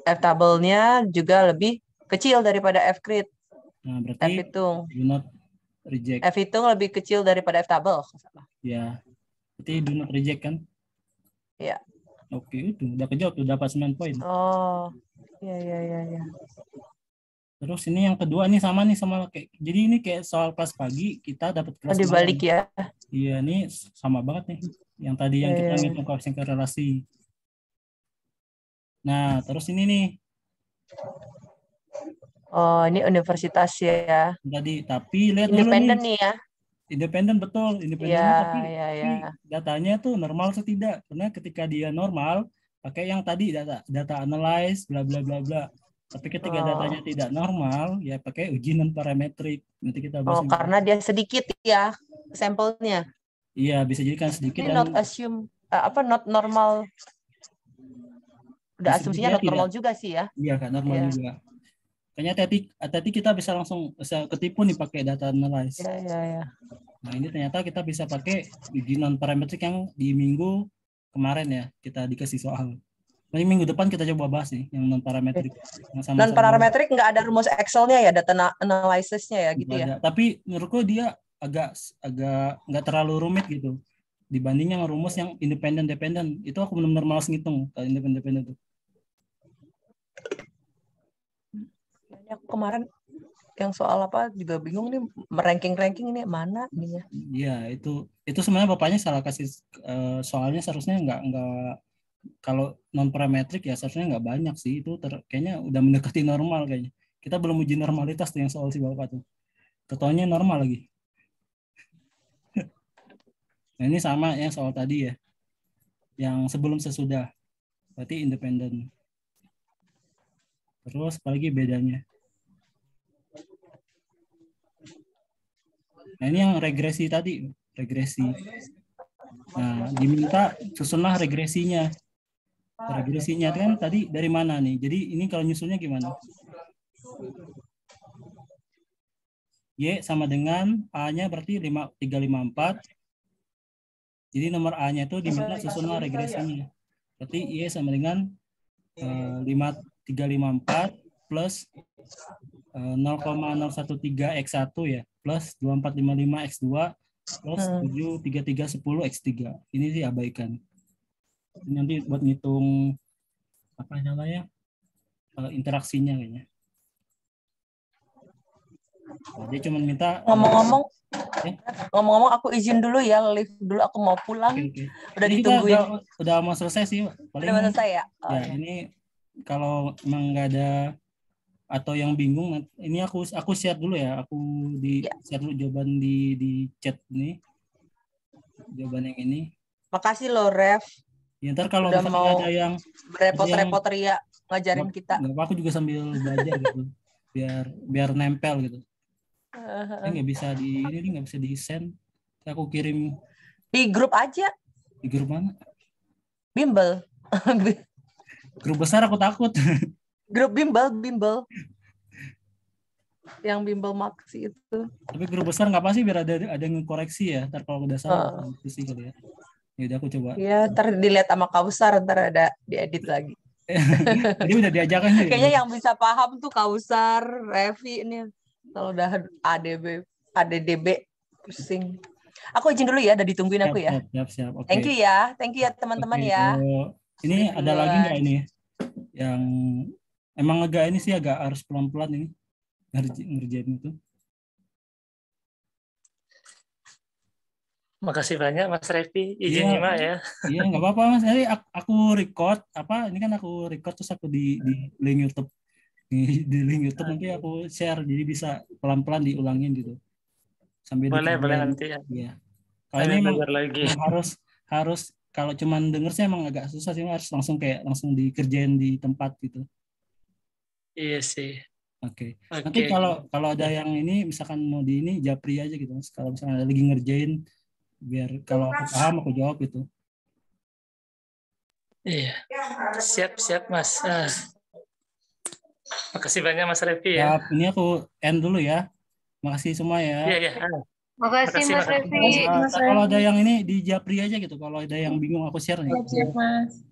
F-tabelnya juga lebih kecil daripada F-grid. Nah, berarti F-hitung. Do not reject. F-hitung lebih kecil daripada F-tabel. Ya. Berarti do not reject kan? Iya. Oke, itu udah kejawab tuh, dapat 9 poin. Oh. Iya. Terus ini yang kedua nih sama kayak, jadi ini kayak soal pas pagi kita dapat kelas dibalik ya. Iya, ini sama banget nih. Yang tadi yang kita ngitung koefisien korelasi. Nah, terus ini nih. Oh, ini universitas ya. Tadi, tapi lihat independen dulu nih ya. Independen betul, independen tapi datanya tuh normal atau tidak. Karena ketika dia normal, pakai yang tadi data analyze bla bla bla bla. Tapi ketika datanya tidak normal, ya pakai uji non parametrik. Nanti kita bahas. Oh, karena dia sedikit ya sampelnya. Iya, bisa jadi kan sedikit. Ini not assume not normal. Udah asumsinya not normal juga sih ya. Iya kan, normal juga. Kayaknya tadi kita bisa langsung ketipu nih pakai data analyze. Iya. Nah, ini ternyata kita bisa pakai uji non parametrik yang di minggu kemarin ya, kita dikasih soal. Nanti minggu depan kita coba bahas nih yang non parametrik. Non parametrik nggak ada rumus Excel-nya ya, data analysis-nya ya gitu ya. Tapi menurutku dia agak nggak terlalu rumit gitu dibanding yang rumus yang independen dependen. Itu aku benar-benar malas ngitung kalau independen itu. Aku kemarin yang soal apa juga bingung nih, ranking ini mana ininya. Iya, itu sebenarnya bapaknya salah kasih soalnya, seharusnya nggak kalau non parametrik ya seharusnya nggak banyak sih, itu kayaknya udah mendekati normal kayaknya. Kita belum uji normalitas tuh yang soal si bapak tuh. Ketuanya normal lagi. Nah, ini sama yang soal tadi ya. Yang sebelum sesudah. Berarti independen. Terus apalagi bedanya? Nah, ini yang regresi tadi, regresi. Nah, diminta susunlah regresinya. Regresinya kan tadi dari mana nih? Jadi ini kalau nyusunnya gimana? Y sama dengan A-nya berarti 354. Jadi nomor A-nya itu diminta susunan regresinya. Berarti Y sama dengan 5354 plus 0,013x1 ya, plus 2455x2 plus 73310x3. Ini sih abaikan. Ini nanti buat ngitung apa namanya interaksinya kayaknya. Nah, dia cuma minta ngomong-ngomong aku izin dulu ya, live dulu, aku mau pulang. Okay. Udah ditungguin. Udah mau selesai sih. Paling udah mau selesai ya? Ya, ini kalau emang nggak ada atau yang bingung, ini aku share dulu ya. Aku share dulu jawaban di chat ini. Jawaban yang ini. Makasih loh, Ref. Ya, ntar kalau udah mau ada yang repot-repot Ria ngajarin kita. Nggak, aku juga sambil belajar gitu. Biar nempel gitu. Ini nggak bisa nggak bisa di send. Aku kirim di grup aja. Di grup mana? Bimbel. Grup besar aku takut. Grup bimbel. Yang bimbel maksi itu. Tapi grup besar nggak apa sih, biar ada yang koreksi ya. Ntar kalau udah salah sih kali ya. Ya udah aku coba. Ya, ntar dilihat sama Kausar, ntar ada diedit lagi. Jadi udah diajarkan sih. Kayaknya yang bisa paham tuh Kausar, Revi ini. Kalau udah ADDB pusing. Aku izin dulu ya, udah ditungguin aku ya. Siap. Okay. Thank you ya teman-teman ya. Ini ada lagi nggak ini yang emang agak harus pelan-pelan ini ngerjain itu. Makasih banyak Mas Revi, izin nyimak ya. Iya, nggak apa-apa Mas. Aku record ini kan aku record terus aku di link YouTube. Di link YouTube nanti aku share, jadi bisa pelan-pelan diulangin gitu. Sambil boleh nanti ya. Iya. Kalau ini lagi. harus kalau cuman denger sih emang agak susah sih, harus langsung dikerjain di tempat gitu. Iya sih. Oke. Nanti kalau ada yang ini misalkan mau di ini japri aja gitu Mas. Kalau misalkan ada lagi ngerjain, biar kalau aku paham aku jawab gitu. Iya. Siap Mas. Makasih banyak Mas Revi ya. Ini aku end dulu ya. Makasih semua ya. Iya. Makasih Mas Revi. Kalau ada yang ini di japri aja gitu. Kalau ada yang bingung aku share nih. Siap Mas.